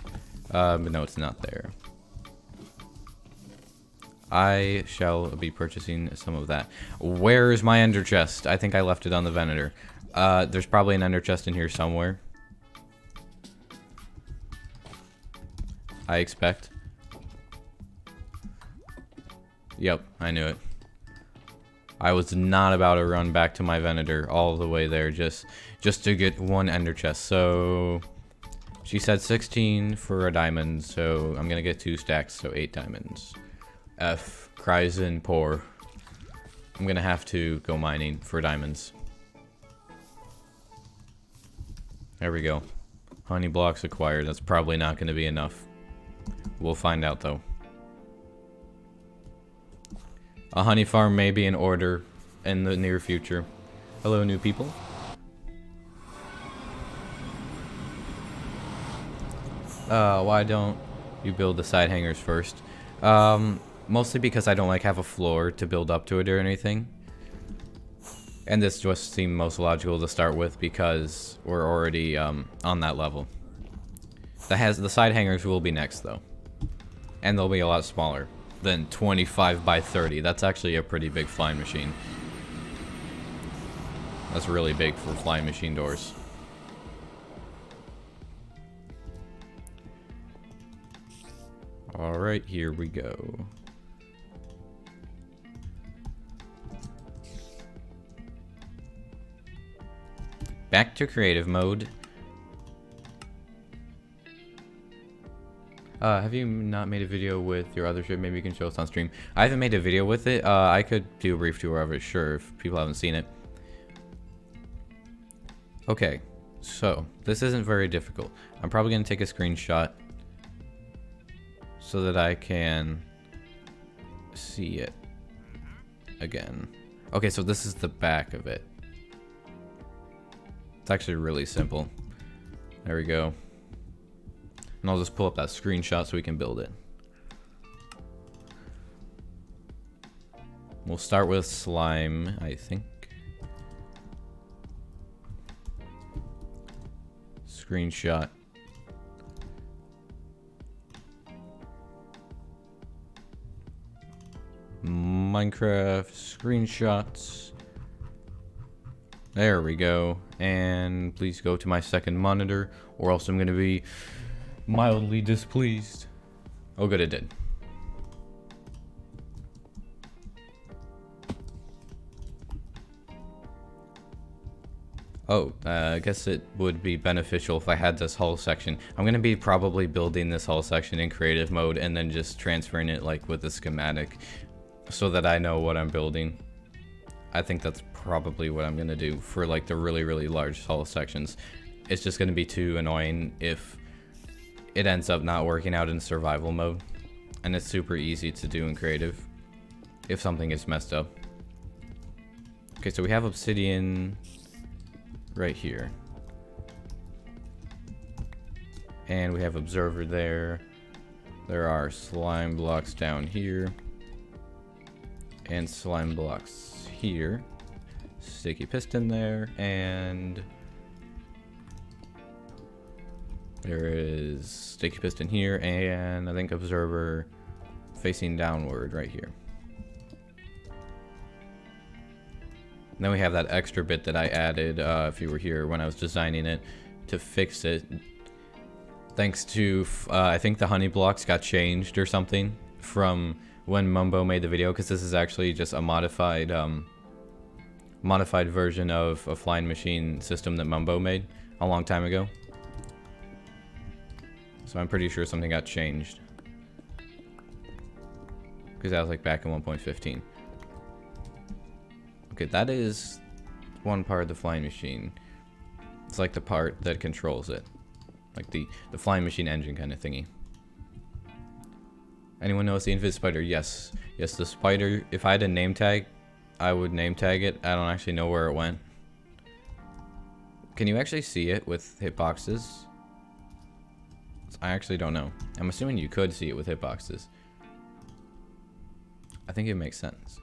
But no, it's not there. I shall be purchasing some of that. Where's my ender chest? I think I left it on the Venator. There's probably an ender chest in here somewhere. I expect. Yep, I knew it. I was not about to run back to my Venator all the way there just to get one ender chest. So she said 16 for a diamond, so I'm gonna get 2 stacks, so 8 diamonds. F cries in poor. I'm gonna have to go mining for diamonds. There we go. Honey blocks acquired. That's probably not gonna be enough. We'll find out though. A honey farm may be in order in the near future. Hello, new people. Why don't you build the side hangers first? Mostly because I don't like have a floor to build up to it or anything. And this just seemed most logical to start with because we're already on that level. The side hangers will be next though. And they'll be a lot smaller than 25 by 30. That's actually a pretty big flying machine. That's really big for flying machine doors. Alright, here we go. Back to creative mode. Have you not made a video with your other ship? Maybe you can show us on stream. I haven't made a video with it. I could do a brief tour of it, sure, if people haven't seen it. Okay, so this isn't very difficult. I'm probably going to take a screenshot so that I can see it again. Okay, so this is the back of it. It's actually really simple. There we go. And I'll just pull up that screenshot so we can build it. We'll start with slime, I think. Screenshot. Minecraft screenshots. There we go. And please go to my second monitor, or else I'm going to be mildly displeased. Oh good, it did. Oh, I guess it would be beneficial if I had this hull section. I'm gonna be probably building this hull section in creative mode and then just transferring it like with the schematic so that I know what I'm building. I think that's probably what I'm gonna do for like the really large hull sections. It's just gonna be too annoying if it ends up not working out in survival mode, and it's super easy to do in creative if something is messed up. Okay, so we have obsidian right here, and we have observer there. There are slime blocks down here and slime blocks here, sticky piston there, and there is sticky piston here, and I think observer facing downward right here. And then we have that extra bit that I added, if you were here when I was designing it, to fix it. Thanks to, I think the honey blocks got changed or something from when Mumbo made the video, because this is actually just a modified version of a flying machine system that Mumbo made a long time ago. So I'm pretty sure something got changed, because that was like back in 1.15. Okay, that is one part of the flying machine. It's like the part that controls it, like the flying machine engine kind of thingy. Anyone knows the invis spider? Yes, the spider. If I had a name tag, I would name tag it. I don't actually know where it went. Can you actually see it with hitboxes? I actually don't know. I'm assuming you could see it with hitboxes. I think it makes sense.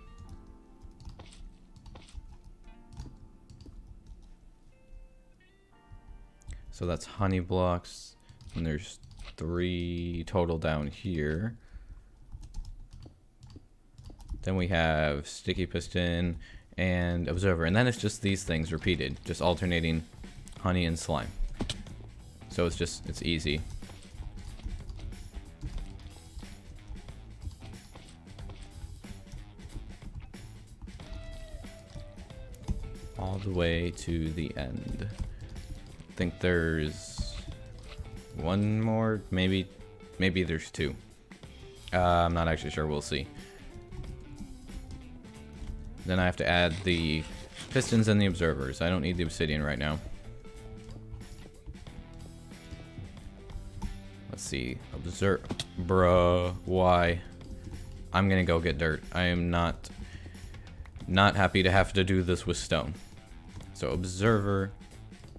So that's honey blocks, and there's 3 total down here. Then we have sticky piston and observer, and then it's just these things repeated, just alternating honey and slime. So it's easy. All the way to the end. I think there's one more, maybe there's 2. I'm not actually sure, we'll see. Then I have to add the pistons and the observers. I don't need the obsidian right now. Let's see. Bruh, why? I'm gonna go get dirt. I am not happy to have to do this with stone. So observer,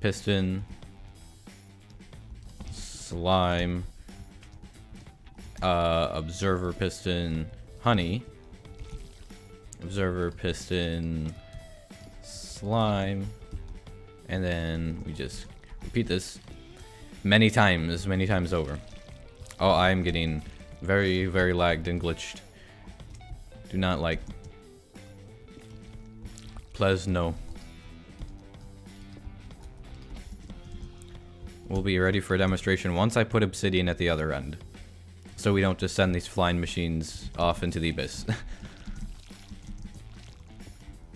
piston, slime, observer, piston, honey, observer, piston, slime, and then we just repeat this many times over. Oh, I'm getting very, very lagged and glitched. Do not like. Please no. We'll be ready for a demonstration once I put obsidian at the other end, so we don't just send these flying machines off into the abyss.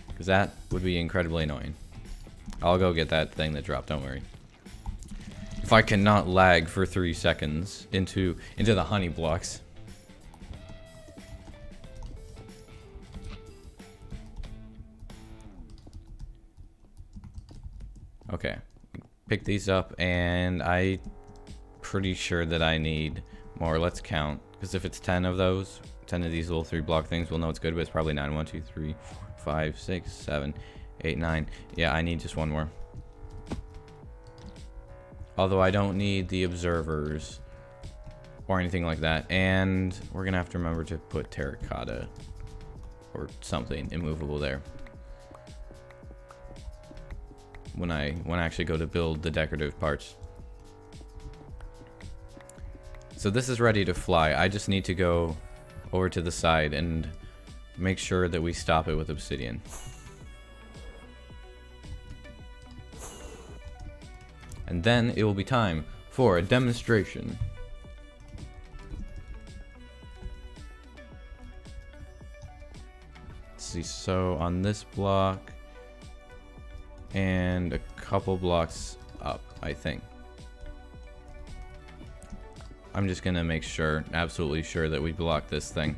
Because that would be incredibly annoying. I'll go get that thing that dropped, don't worry. If I cannot lag for 3 seconds into the honey blocks. Okay. Pick these up, and I'm pretty sure that I need more. Let's count. Because if it's 10 of those, 10 of these little 3-block things, we'll know it's good, but it's probably 9. 1, 2, 3, 4, 5, 6, 7, 8, 9. Yeah, I need just one more. Although I don't need the observers or anything like that. And we're going to have to remember to put terracotta or something immovable there when I actually go to build the decorative parts. So this is ready to fly. I just need to go over to the side and make sure that we stop it with obsidian. And then it will be time for a demonstration. Let's see, so on this block and a couple blocks up, I think. I'm just gonna make sure, absolutely sure, that we block this thing,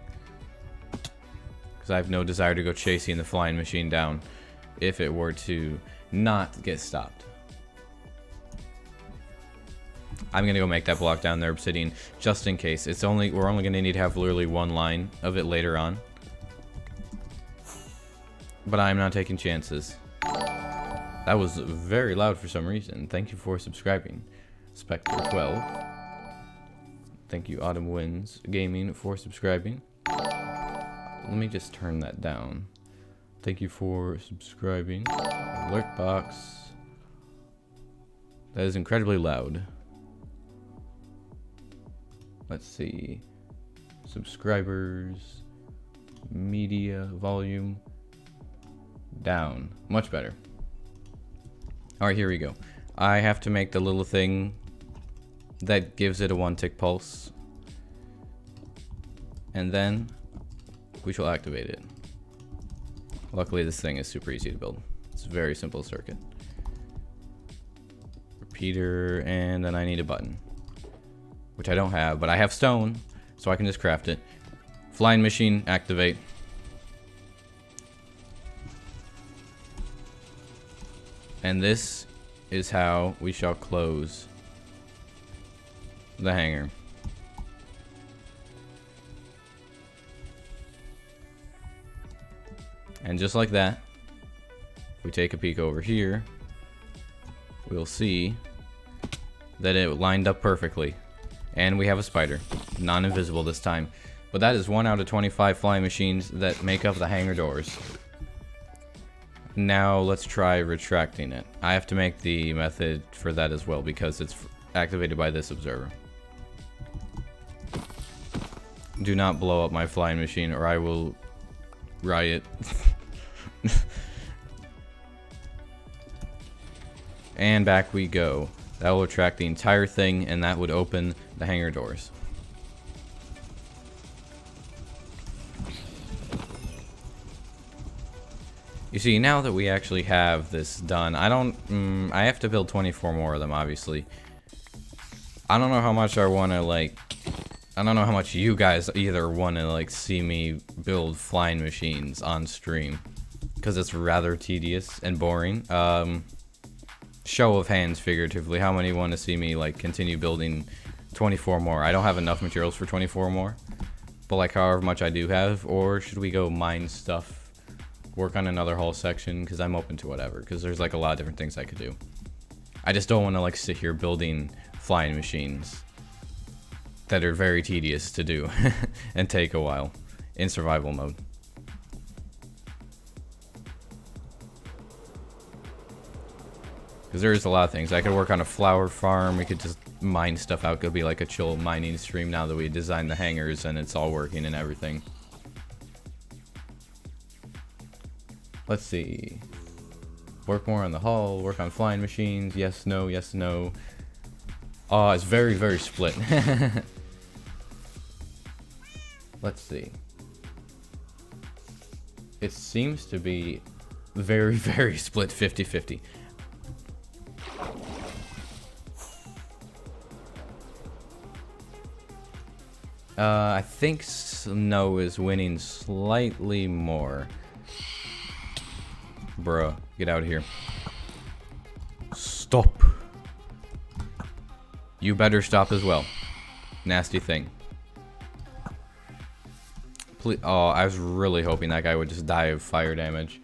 because I have no desire to go chasing the flying machine down if it were to not get stopped. I'm gonna go make that block down there obsidian just in case. We're only gonna need to have literally one line of it later on, but I'm not taking chances. That was very loud for some reason. Thank you for subscribing, Spectre12. Thank you, Autumn Winds Gaming, for subscribing. Let me just turn that down. Thank you for subscribing. Alert box. That is incredibly loud. Let's see. Subscribers. Media volume. Down. Much better. Alright, here we go. I have to make the little thing that gives it a 1-tick pulse. And then we shall activate it. Luckily, this thing is super easy to build. It's a very simple circuit. Repeater, and then I need a button, which I don't have, but I have stone, so I can just craft it. Flying machine, activate. And this is how we shall close the hangar. And just like that, if we take a peek over here, we'll see that it lined up perfectly. And we have a spider, non-invisible this time. But that is 1 out of 25 flying machines that make up the hangar doors. Now let's try retracting it. I have to make the method for that as well because it's activated by this observer. Do not blow up my flying machine or I will riot. And back we go. That will retract the entire thing and that would open the hangar doors. You see, now that we actually have this done, I have to build 24 more of them, obviously. I don't know how much I want to, like, I don't know how much you guys either want to, like, see me build flying machines on stream. Because it's rather tedious and boring. Show of hands, figuratively, how many want to see me, like, continue building 24 more? I don't have enough materials for 24 more. But, like, however much I do have, or should we go mine stuff? Work on another whole section, because I'm open to whatever, because there's like a lot of different things I could do. I just don't want to like sit here building flying machines that are very tedious to do and take a while in survival mode. Because there's a lot of things. I could work on a flower farm, we could just mine stuff out, it could be like a chill mining stream now that we designed the hangars and it's all working and everything. Let's see. Work more on the hull, work on flying machines, yes, no, yes, no. Oh, it's very, very split. Let's see. It seems to be very, very split 50-50. I think no is winning slightly more. Bruh, get out of here. Stop. You better stop as well. Nasty thing. Please. Oh, I was really hoping that guy would just die of fire damage.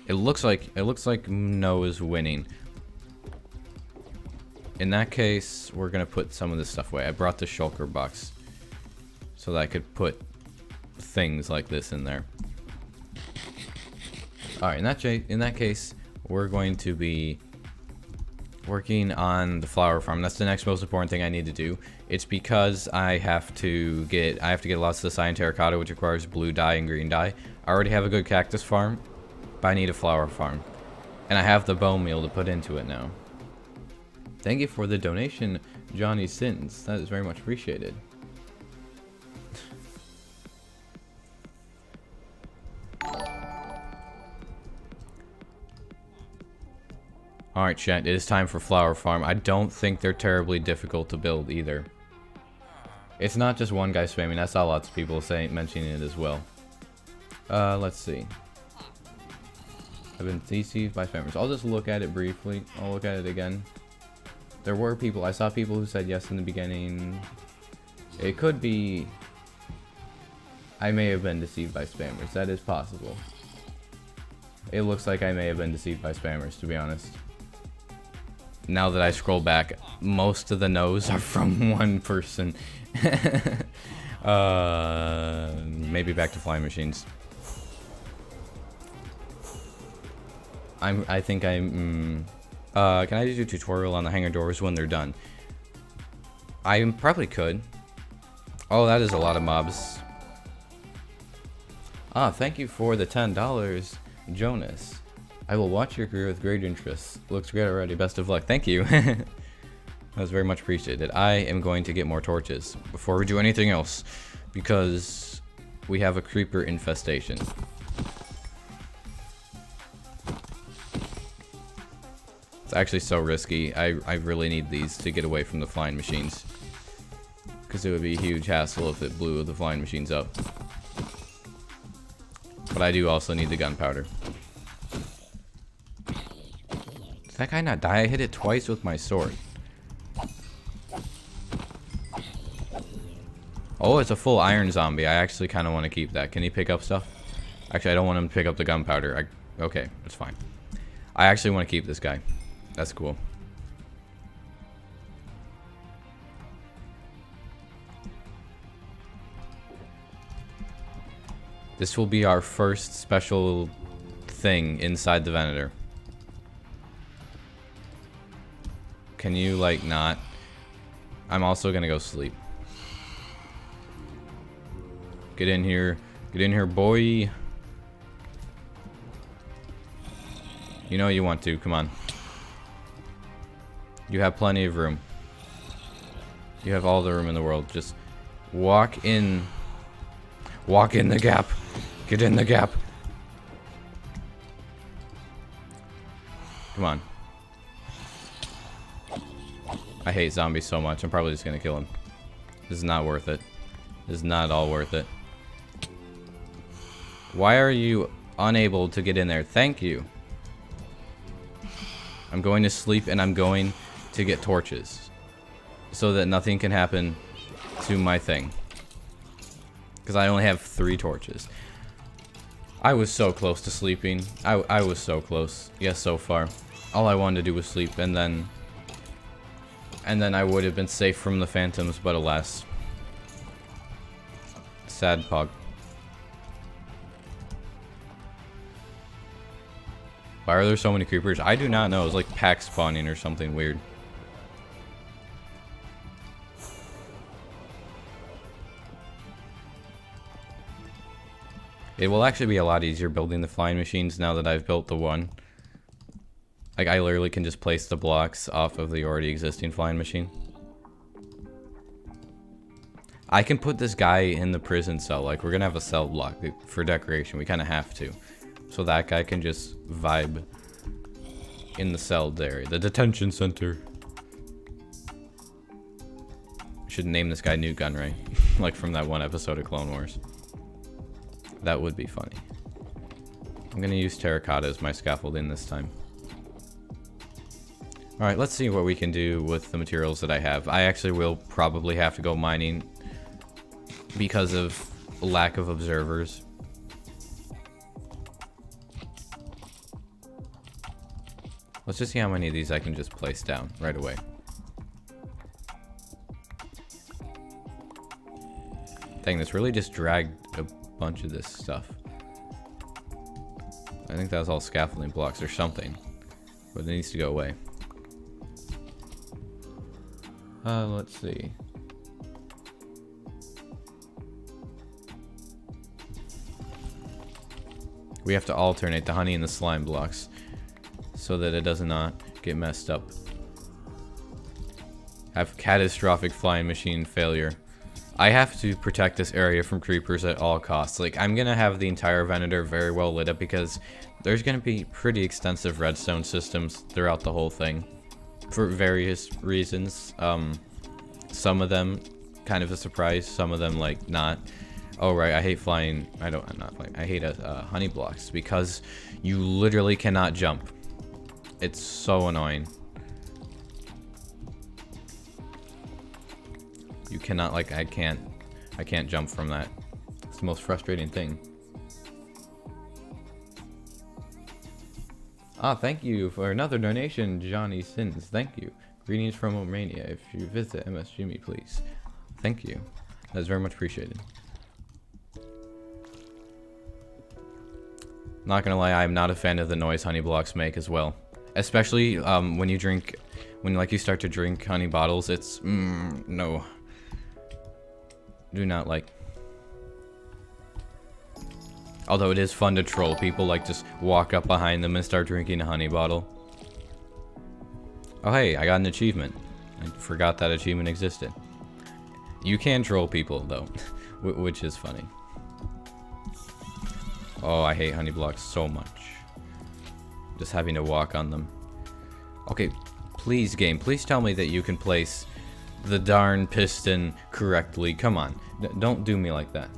It looks like no is winning. In that case, we're gonna put some of this stuff away. I brought the shulker box so that I could put things like this in there. Alright, in that case, we're going to be working on the flower farm. That's the next most important thing I need to do. It's because I have to get lots of the cyan terracotta, which requires blue dye and green dye. I already have a good cactus farm, but I need a flower farm. And I have the bone meal to put into it now. Thank you for the donation, Johnny Sins. That is very much appreciated. Alright, chat, it is time for flower farm. I don't think they're terribly difficult to build either. It's not just one guy spamming, I saw lots of people mentioning it as well. Let's see. I've been deceived by spammers. I'll just look at it briefly. I'll look at it again. There were people, I saw people who said yes in the beginning. It could be... I may have been deceived by spammers, that is possible. It looks like I may have been deceived by spammers, to be honest. Now that I scroll back, most of the no's are from one person. Maybe back to flying machines. Can I do a tutorial on the hangar doors when they're done? I probably could. Oh, that is a lot of mobs. Ah, thank you for the $10, Jonas. I will watch your career with great interest. Looks great already. Best of luck. Thank you. That was very much appreciated. I am going to get more torches before we do anything else because we have a creeper infestation. It's actually so risky. I really need these to get away from the flying machines because it would be a huge hassle if it blew the flying machines up. But I do also need the gunpowder. Did that guy not die? I hit it twice with my sword. Oh, it's a full iron zombie. I actually kind of want to keep that. Can he pick up stuff? Actually, I don't want him to pick up the gunpowder. Okay, that's fine. I actually want to keep this guy. That's cool. This will be our first special thing inside the Venator. Can you, like, not? I'm also gonna go sleep. Get in here. Get in here, boy. You know you want to. Come on. You have plenty of room. You have all the room in the world. Just walk in. Walk in the gap. Get in the gap. Come on. I hate zombies so much. I'm probably just gonna kill him. This is not worth it. This is not at all worth it. Why are you unable to get in there? Thank you. I'm going to sleep and I'm going to get torches so that nothing can happen to my thing. Because I only have 3 torches. I was so close to sleeping. I was so close. Yes, so far. All I wanted to do was sleep, and then I would have been safe from the phantoms, but alas. Sad pog. Why are there so many creepers? I do not know. It's like pack spawning or something weird. It will actually be a lot easier building the flying machines now that I've built the one. Like, I literally can just place the blocks off of the already existing flying machine. I can put this guy in the prison cell. Like, we're gonna have a cell block for decoration. We kind of have to. So that guy can just vibe in the cell area. The detention center. Should name this guy New Gun, right? Like from that one episode of Clone Wars. That would be funny. I'm gonna use terracotta as my scaffolding this time. Alright, let's see what we can do with the materials that I have. I actually will probably have to go mining because of lack of observers. Let's just see how many of these I can just place down right away. Dang, this really just dragged a bunch of this stuff. I think that was all scaffolding blocks or something, but it needs to go away. Let's see. We have to alternate the honey and the slime blocks so that it does not get messed up. Have catastrophic flying machine failure. I have to protect this area from creepers at all costs. Like, I'm gonna have the entire Venator very well lit up because there's gonna be pretty extensive redstone systems throughout the whole thing for various reasons. Some of them kind of a surprise, some of them like not. Oh right, I hate flying. I'm not flying. I hate honey blocks because you literally cannot jump. It's so annoying. You cannot, like, I can't jump from that. It's the most frustrating thing. Ah, thank you for another donation, Johnny Sins. Thank you. Greetings from Romania. If you visit MSG me, please. Thank you. That's very much appreciated. Not gonna lie, I'm not a fan of the noise honey blocks make as well. Especially when you drink, when like you start to drink honey bottles, it's no. Do not like. Although it is fun to troll people, like just walk up behind them and start drinking a honey bottle. Oh hey, I got an achievement. I forgot that achievement existed. You can troll people though, which is funny. Oh, I hate honey blocks so much. Just having to walk on them. Okay, please game, please tell me that you can place the darn piston correctly. Come on, don't do me like that.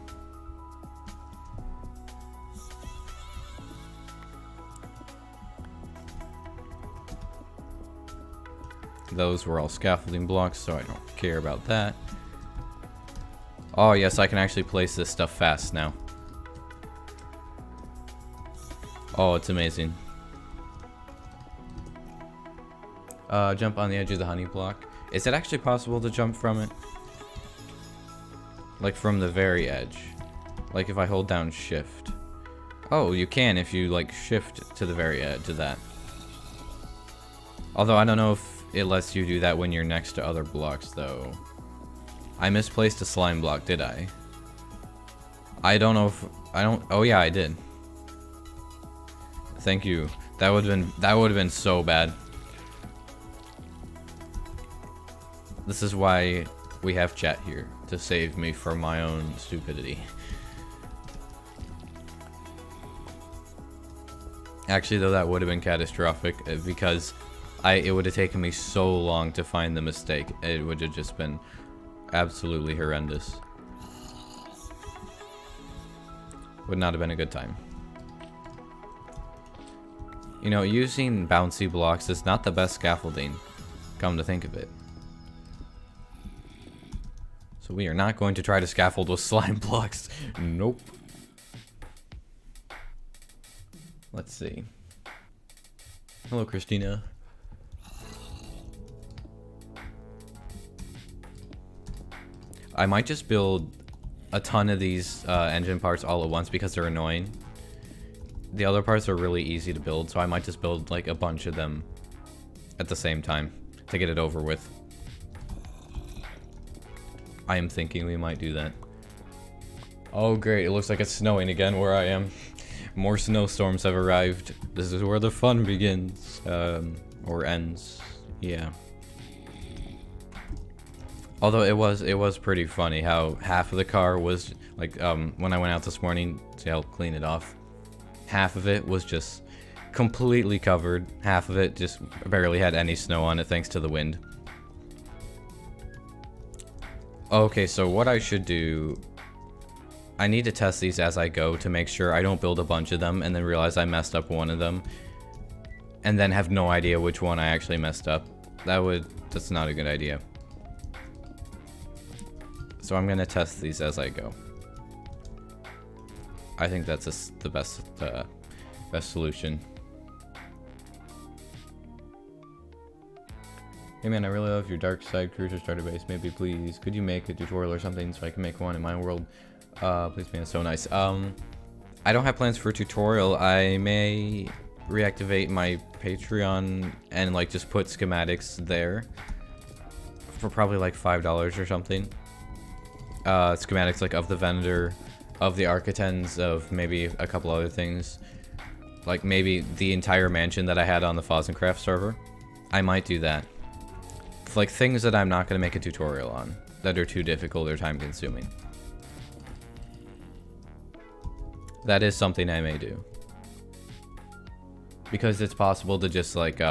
Those were all scaffolding blocks, so I don't care about that. Oh yes, I can actually place this stuff fast now. Oh, it's amazing. Jump on the edge of the honey block. Is it actually possible to jump from it? Like from the very edge? Like if I hold down shift. Oh, you can if you like shift to the very edge of that. Although I don't know if it lets you do that when you're next to other blocks though. I misplaced a slime block, did I? I don't know if oh yeah, I did. Thank you. That would have been so bad. This is why we have chat here, to save me from my own stupidity. Actually though, that would have been catastrophic because it would have taken me so long to find the mistake. It would have just been absolutely horrendous. Would not have been a good time. You know, using bouncy blocks is not the best scaffolding, come to think of it. So we are not going to try to scaffold with slime blocks. Nope. Let's see. Hello, Christina. I might just build a ton of these engine parts all at once because they're annoying. The other parts are really easy to build, so I might just build like a bunch of them at the same time to get it over with. I am thinking we might do that. Oh great, it looks like it's snowing again where I am. More snowstorms have arrived. This is where the fun begins. Or ends. Yeah. Although it was pretty funny how half of the car was like when I went out this morning to help clean it off, half of it was just completely covered, half of it just barely had any snow on it thanks to the wind. Okay, so what I should do, I need to test these as I go to make sure I don't build a bunch of them and then realize I messed up one of them and then have no idea which one I actually messed up. That's not a good idea. So I'm gonna test these as I go. I think that's the best solution. Hey man, I really love your dark side cruiser starter base. Maybe please, could you make a tutorial or something so I can make one in my world? Please, man, it's so nice. I don't have plans for a tutorial. I may reactivate my Patreon and like just put schematics there for probably like $5 or something. Schematics like of the Venator, of the Architens, of maybe a couple other things. Like maybe the entire mansion that I had on the Fozzencraft server. I might do that. It's like things that I'm not going to make a tutorial on, that are too difficult or time consuming. That is something I may do. Because it's possible to just like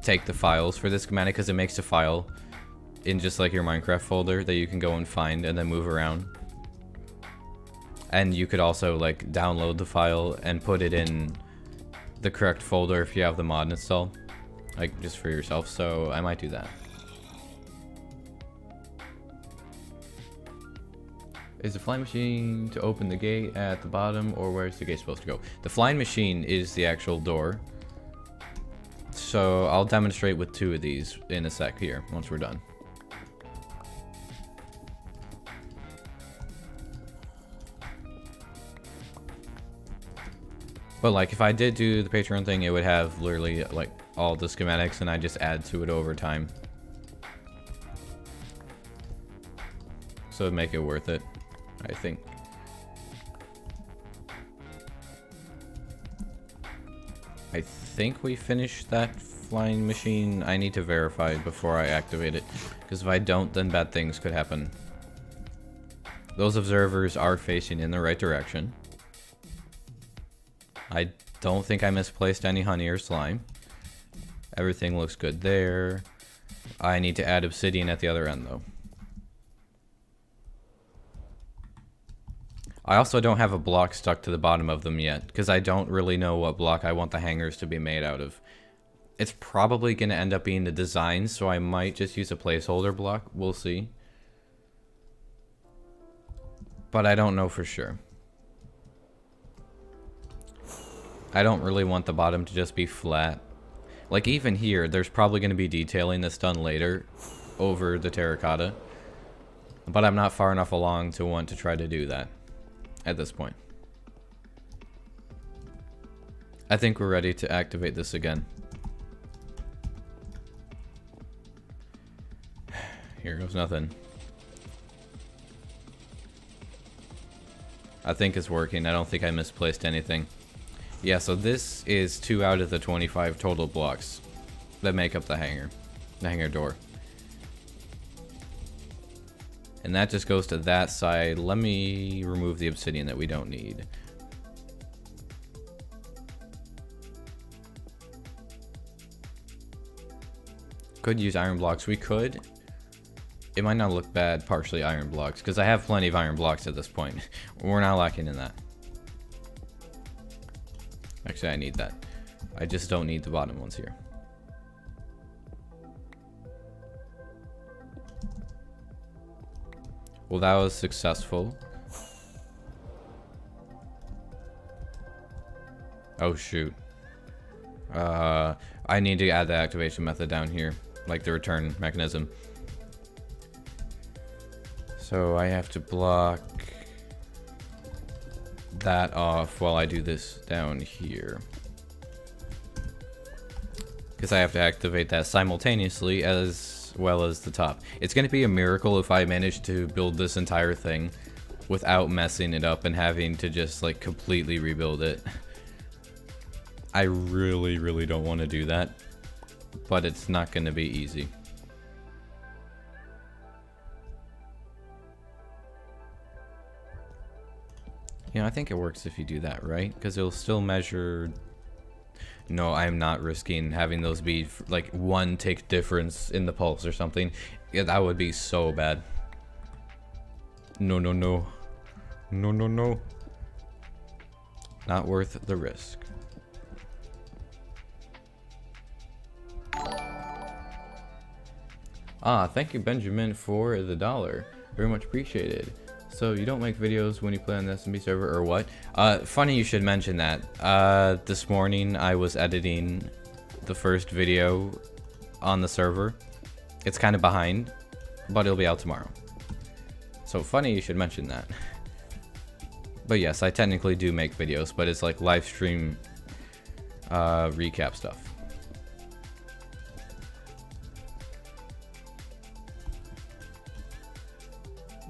take the files for this schematic, because it makes a file in just like your Minecraft folder that you can go and find and then move around. And you could also like download the file and put it in the correct folder if you have the mod installed, like just for yourself. So I might do that. Is the flying machine to open the gate at the bottom, or where's the gate supposed to go? The flying machine is the actual door. So I'll demonstrate with two of these in a sec here, once we're done. But like if I did do the Patreon thing, it would have literally like all the schematics and I just add to it over time. So it'd make it worth it, I think. I think we finished that flying machine. I need to verify before I activate it, because if I don't, then bad things could happen. Those observers are facing in the right direction. I don't think I misplaced any honey or slime. Everything looks good there. I need to add obsidian at the other end though. I also don't have a block stuck to the bottom of them yet, because I don't really know what block I want the hangers to be made out of. It's probably going to end up being the design, so I might just use a placeholder block. We'll see. But I don't know for sure. I don't really want the bottom to just be flat. Like even here, there's probably going to be detailing that's done later over the terracotta. But I'm not far enough along to want to try to do that. at this point. I think we're ready to activate this again. Here goes nothing. I think it's working. I don't think I misplaced anything. Yeah, so this is 2 out of the 25 total blocks that make up the hangar door. And that just goes to that side. Let me remove the obsidian that we don't need. Could use iron blocks. We could. It might not look bad, partially iron blocks, because I have plenty of iron blocks at this point. We're not lacking in that. Actually, I need that. I just don't need the bottom ones here. Well, that was successful. Oh, shoot. I need to add the activation method down here, like the return mechanism. So I have to block that off while I do this down here. Because I have to activate that simultaneously as well as the top. It's going to be a miracle if I manage to build this entire thing without messing it up and having to just like completely rebuild it. I really, really don't want to do that, but it's not going to be easy. You know, I think it works if you do that, right? Because it'll still measure... No, I'm not risking having those be like 1 tick difference in the pulse or something. Yeah, that would be so bad. No, no, no. No, no, no. Not worth the risk. Ah, thank you, Benjamin, for the $1. Very much appreciated. So you don't make videos when you play on the SMP server, or what? Funny you should mention that. This morning I was editing the first video on the server. It's kind of behind, but it'll be out tomorrow. So funny you should mention that. But yes, I technically do make videos, but it's like live stream recap stuff.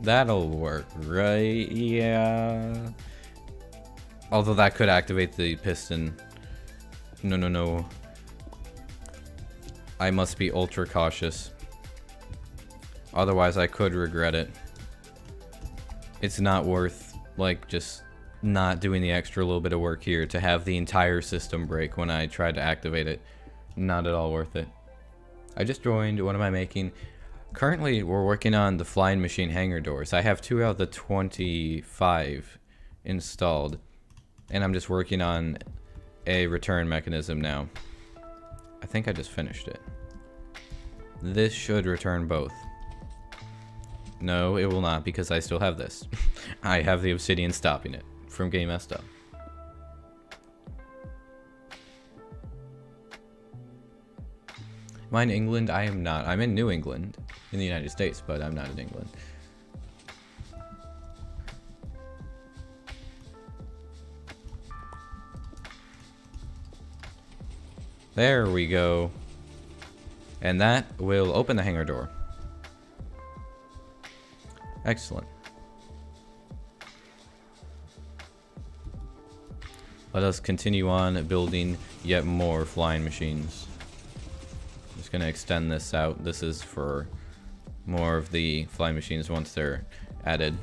That'll work, right? Yeah. Although that could activate the piston. No, no, no. I must be ultra cautious. Otherwise, I could regret it. It's not worth, like, just not doing the extra little bit of work here to have the entire system break when I try to activate it. Not at all worth it. I just joined. What am I making? Currently, we're working on the flying machine hangar doors. I have 2 out of the 25 installed, and I'm just working on a return mechanism now. I think I just finished it. This should return both. No, it will not, because I still have this. I have the obsidian stopping it from getting messed up. Am I in England? I am not. I'm in New England, in the United States, but I'm not in England. There we go. And that will open the hangar door. Excellent. Let us continue on building yet more flying machines. Just gonna extend this out. This is for more of the flying machines once they're added.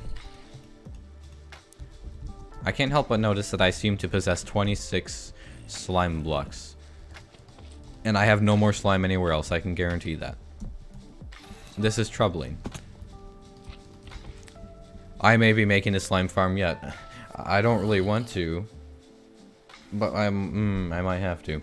I can't help but notice that I seem to possess 26 slime blocks. And I have no more slime anywhere else, I can guarantee that. This is troubling. I may be making a slime farm yet. I don't really want to, but I might have to.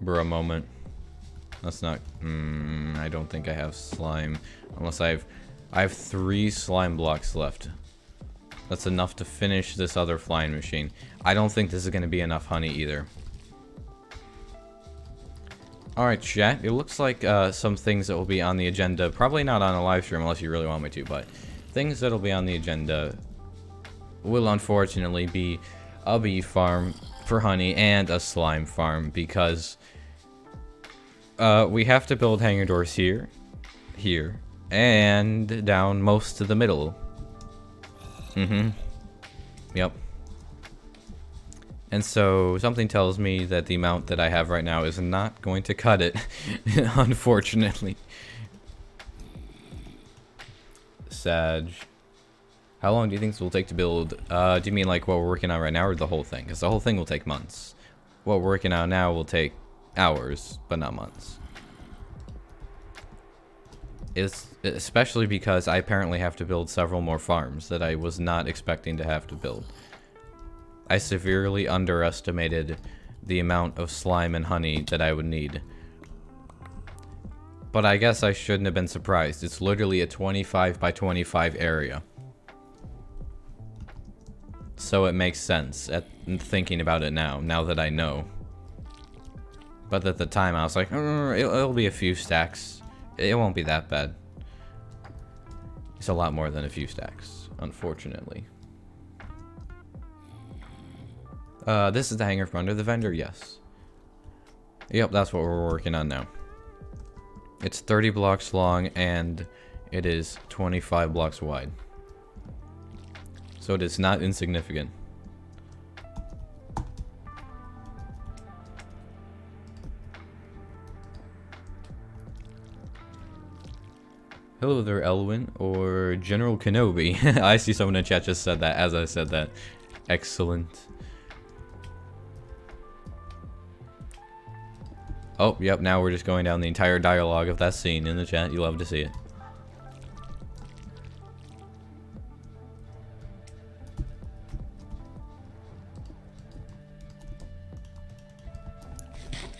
For a moment. That's not. I don't think I have slime, unless I have 3 slime blocks left. That's enough to finish this other flying machine. I don't think this is going to be enough honey either. Alright, chat. It looks like some things that will be on the agenda, probably not on a live stream unless you really want me to, but things that will be on the agenda will unfortunately be a bee farm for honey and a slime farm, because we have to build hangar doors here, here, and down most to the middle. Yep. And so something tells me that the amount that I have right now is not going to cut it, unfortunately. Sag. How long do you think this will take to build? Do you mean like what we're working on right now, or the whole thing? Because the whole thing will take months. What we're working on now will take hours, but not months. Especially because I apparently have to build several more farms that I was not expecting to have to build. I severely underestimated the amount of slime and honey that I would need. But I guess I shouldn't have been surprised. It's literally a 25 by 25 area. So it makes sense at thinking about it now that I know. But at the time I was like, it'll be a few stacks. It won't be that bad. It's a lot more than a few stacks, unfortunately. This is the hangar from under the vendor, yes. Yep, that's what we're working on now. It's 30 blocks long and it is 25 blocks wide. So it is not insignificant. Hello there, Elwin, or General Kenobi. I see someone in chat just said that as I said that. Excellent. Oh, yep, now we're just going down the entire dialogue of that scene in the chat. You love to see it.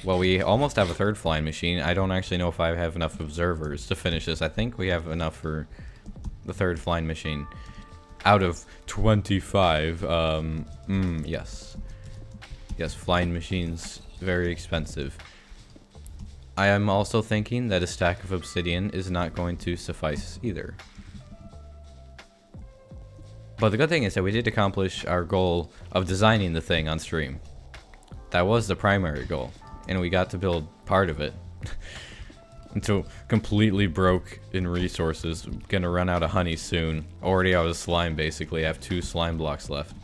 Well, we almost have a third flying machine. I don't actually know if I have enough observers to finish this. I think we have enough for the third flying machine. Out of 25. Yes. Yes, flying machines, very expensive. I am also thinking that a stack of obsidian is not going to suffice either. But the good thing is that we did accomplish our goal of designing the thing on stream. That was the primary goal. And we got to build part of it. Until completely broke in resources. Gonna run out of honey soon. Already out of slime, basically. I have 2 slime blocks left.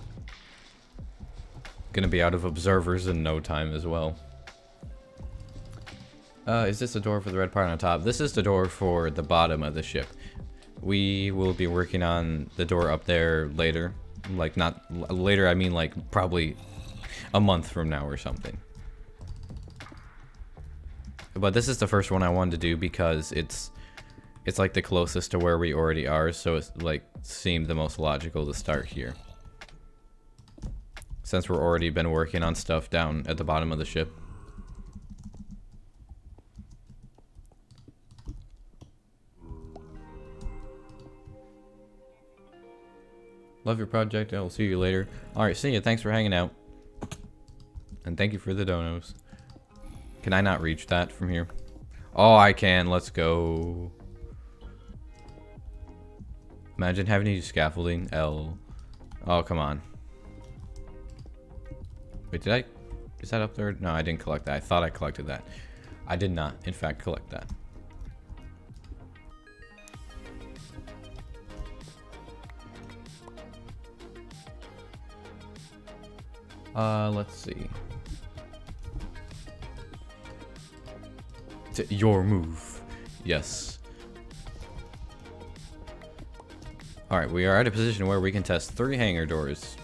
Gonna be out of observers in no time as well. Is this the door for the red part on top? This is the door for the bottom of the ship. We will be working on the door up there later. Like, not later, I mean like probably a month from now or something. But this is the first one I wanted to do because it's like the closest to where we already are, so it's like seemed the most logical to start here. Since we're already been working on stuff down at the bottom of the ship. Love your project, I'll see you later. Alright, see ya, thanks for hanging out. And thank you for the donos. Can I not reach that from here? Oh, I can, let's go. Imagine having to use scaffolding, L. Oh, come on. Wait, did I? Is that up there? No, I didn't collect that. I thought I collected that. I did not, in fact, collect that. Let's see. Your move. Yes. Alright, we are at a position where we can test 3 hangar doors.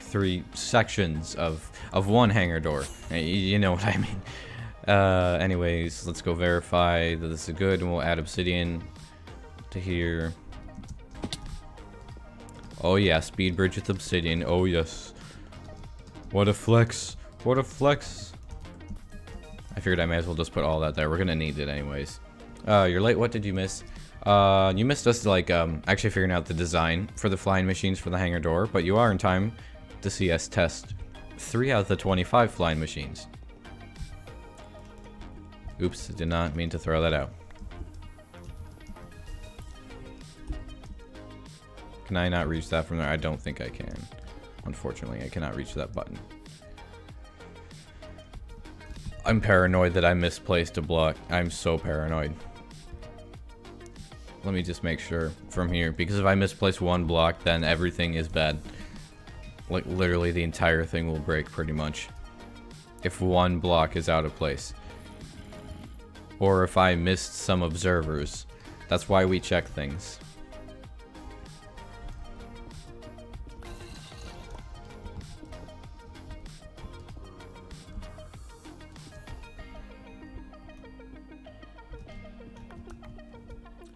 3 sections of 1 hangar door. You know what I mean. Anyways, let's go verify that this is good, and we'll add obsidian to here. Oh yeah, speed bridge with obsidian. Oh yes. What a flex. What a flex. I figured I may as well just put all that there. We're gonna need it anyways. You're late. What did you miss? You missed us like actually figuring out the design for the flying machines for the hangar door, but you are in time to see us test 3 out of the 25 flying machines. Oops, did not mean to throw that out. Can I not reach that from there? I don't think I can. Unfortunately, I cannot reach that button. I'm paranoid that I misplaced a block. I'm so paranoid. Let me just make sure from here, because if I misplace one block, then everything is bad. Like, literally the entire thing will break, pretty much. If one block is out of place. Or if I missed some observers. That's why we check things.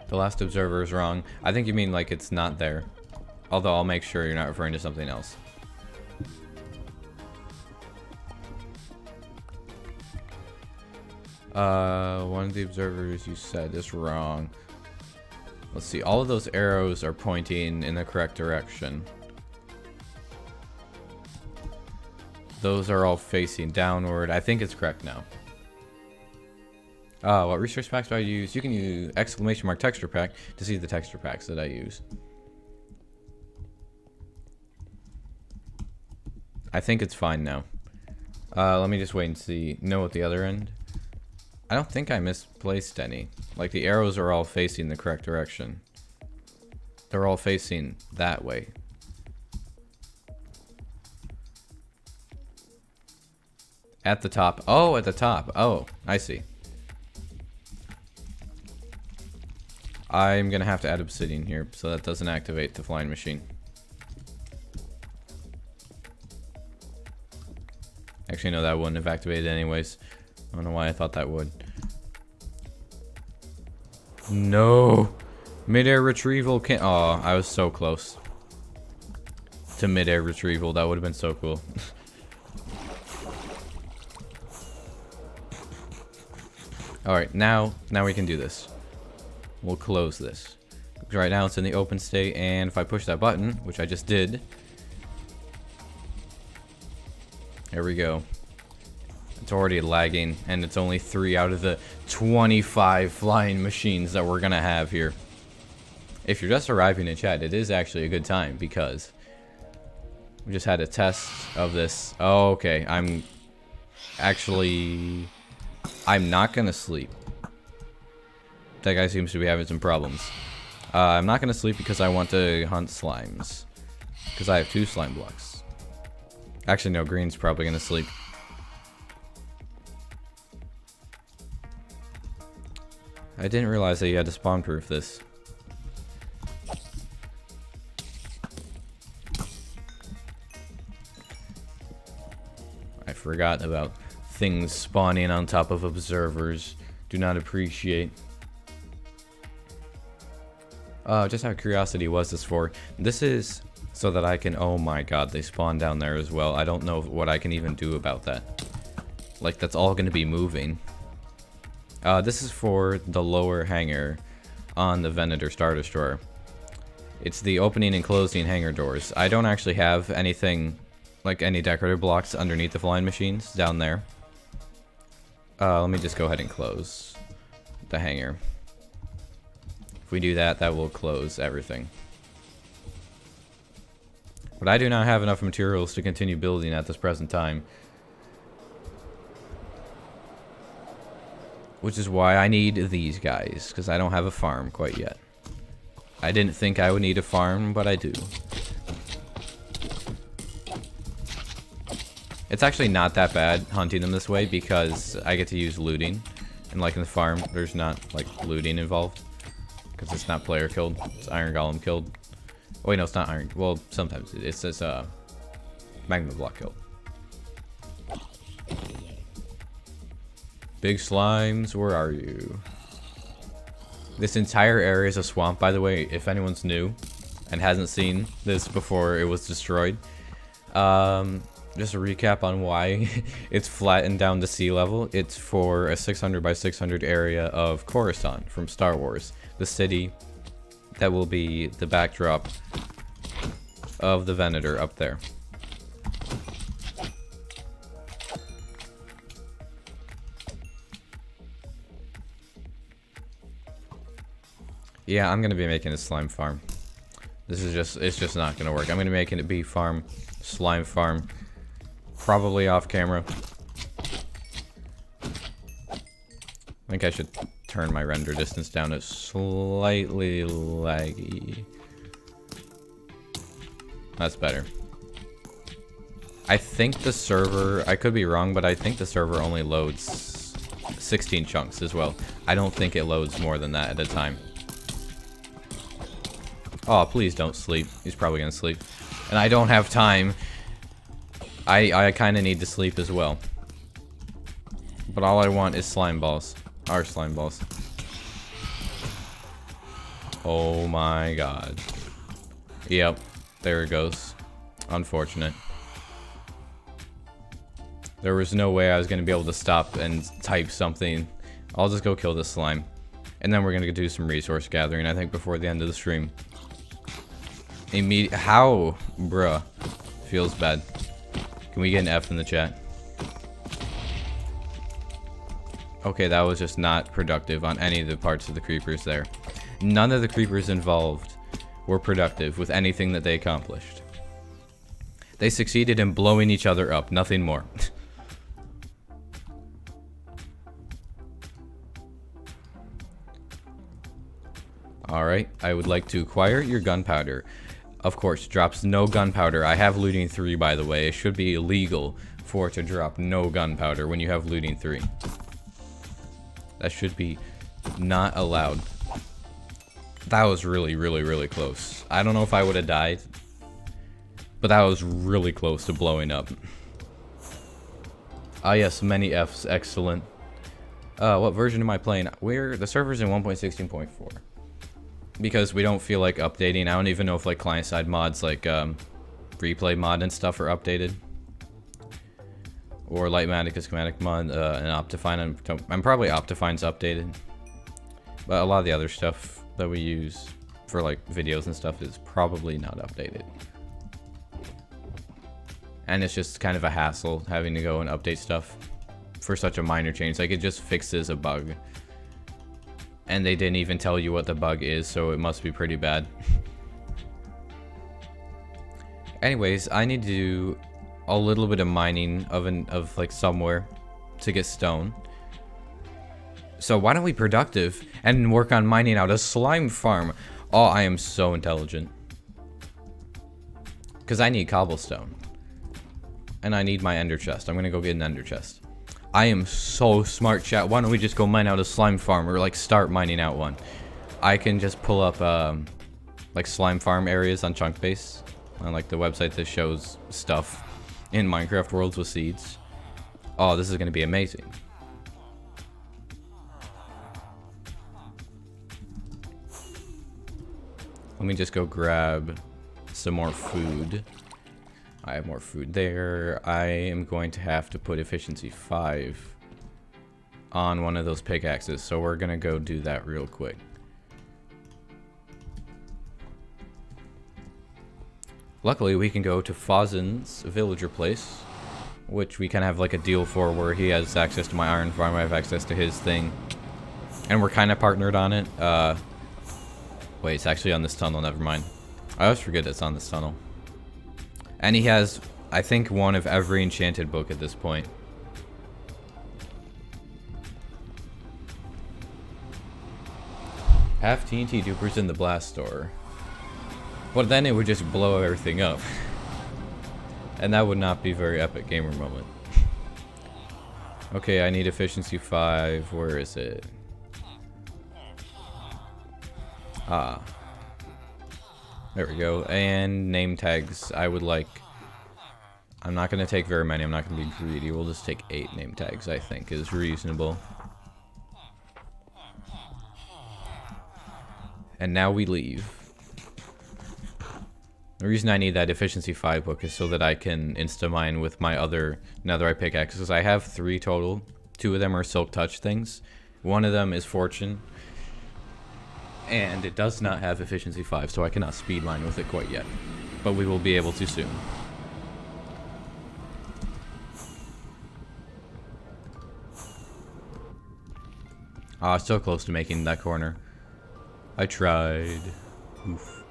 The last observer is wrong. I think you mean like it's not there. Although I'll make sure you're not referring to something else. One of the observers you said is wrong. Let's see. All of those arrows are pointing in the correct direction. Those are all facing downward. I think it's correct now. What resource packs do I use? You can use exclamation mark texture pack to see the texture packs that I use. I think it's fine now. Let me just wait and see. No, at the other end. I don't think I misplaced any. Like, the arrows are all facing the correct direction. They're all facing that way. At the top. Oh, at the top. Oh, I see. I'm gonna have to add obsidian here so that doesn't activate the flying machine. Actually, no, that wouldn't have activated anyways. I don't know why I thought that would. No! Mid-air retrieval can't. Oh, I was so close to mid-air retrieval. That would have been so cool. Alright, now we can do this. We'll close this. Right now it's in the open state, and if I push that button, which I just did, there we go. It's already lagging, and it's only 3 out of the 25 flying machines that we're gonna have here. If you're just arriving in chat, it is actually a good time, because we just had a test of this. Oh, okay. I'm not gonna sleep. That guy seems to be having some problems. I'm not gonna sleep because I want to hunt slimes. Because I have 2 slime blocks. Actually, no, Green's probably gonna sleep. I didn't realize that you had to spawn proof this. I forgot about things spawning on top of observers. Do not appreciate. Just out of curiosity, what's this for? This is so that I can... Oh my god, they spawn down there as well. I don't know what I can even do about that. Like, that's all going to be moving. This is for the lower hangar on the Venator Star Destroyer. It's the opening and closing hangar doors. I don't actually have anything, like any decorative blocks underneath the flying machines down there. Let me just go ahead and close the hangar. If we do that, that will close everything. But I do not have enough materials to continue building at this present time. Which is why I need these guys, because I don't have a farm quite yet. I didn't think I would need a farm, but I do. It's actually not that bad hunting them this way, because I get to use looting. And like in the farm, there's not like looting involved. Because it's not player killed, it's iron golem killed. Oh wait, no, it's not iron. Well, sometimes it says magma block killed. Big slimes, where are you? This entire area is a swamp, by the way, if anyone's new and hasn't seen this before it was destroyed. Just a recap on why it's flattened down to sea level. It's for a 600 by 600 area of Coruscant from Star Wars. The city that will be the backdrop of the Venator up there. Yeah, I'm gonna be making a slime farm. This is just, it's just not gonna work. I'm gonna be making a bee farm, slime farm, probably off camera. I think I should turn my render distance down to slightly laggy. That's better. I think the server, I could be wrong, but I think the server only loads 16 chunks as well. I don't think it loads more than that at a time. Oh, please don't sleep. He's probably gonna sleep. And I don't have time. I kind of need to sleep as well. But all I want is slime balls. Our slime balls. Oh my god. Yep. There it goes. Unfortunate. There was no way I was going to be able to stop and type something. I'll just go kill this slime. And then we're going to do some resource gathering, I think, before the end of the stream. How? Bruh. Feels bad. Can we get an F in the chat? Okay, that was just not productive on any of the parts of the creepers there. None of the creepers involved were productive with anything that they accomplished. They succeeded in blowing each other up, nothing more. Alright, I would like to acquire your gunpowder. Of course, drops no gunpowder. I have looting 3, by the way. It should be illegal for it to drop no gunpowder when you have looting 3. That should be not allowed. That was really, really, really close. I don't know if I would have died, but that was really close to blowing up. Ah yes, many Fs, excellent. What version am I playing? The server's in 1.16.4. Because we don't feel like updating. I don't even know if like client-side mods like replay mod and stuff are updated. Or Lightmatic, schematic mod, and Optifine. I'm probably Optifine's updated. But a lot of the other stuff that we use for like videos and stuff is probably not updated. And it's just kind of a hassle having to go and update stuff for such a minor change. Like it just fixes a bug. And they didn't even tell you what the bug is, so it must be pretty bad. Anyways, I need to do a little bit of mining of like somewhere to get stone. So why don't we productive and work on mining out a slime farm? Oh, I am so intelligent. Because I need cobblestone. And I need my ender chest. I'm gonna go get an ender chest. I am so smart, chat. Why don't we just go mine out a slime farm or like start mining out one? I can just pull up like slime farm areas on Chunkbase, on like the website that shows stuff in Minecraft worlds with seeds. Oh, this is gonna be amazing. Let me just go grab some more food. I have more food there. I am going to have to put efficiency 5 on one of those pickaxes, so we're gonna go do that real quick. Luckily, we can go to Fozzen's villager place, which we kind of have like a deal for where he has access to my iron farm, I have access to his thing. And we're kind of partnered on it. Wait, it's actually on this tunnel, never mind. I always forget it's on this tunnel. And he has, I think, one of every enchanted book at this point. Have TNT dupers in the blast door. But then it would just blow everything up. And that would not be very epic gamer moment. Okay, I need efficiency 5. Where is it? Ah. There we go. And name tags. I would like... I'm not going to take very many. I'm not going to be greedy. We'll just take 8 name tags, I think, is reasonable. And now we leave. The reason I need that efficiency 5 book is so that I can insta-mine with my other netherite pickaxes. I have 3 total. 2 of them are silk touch things. One of them is fortune. And it does not have efficiency 5, so I cannot speed mine with it quite yet. But we will be able to soon. Ah, so close to making that corner. I tried. Oof.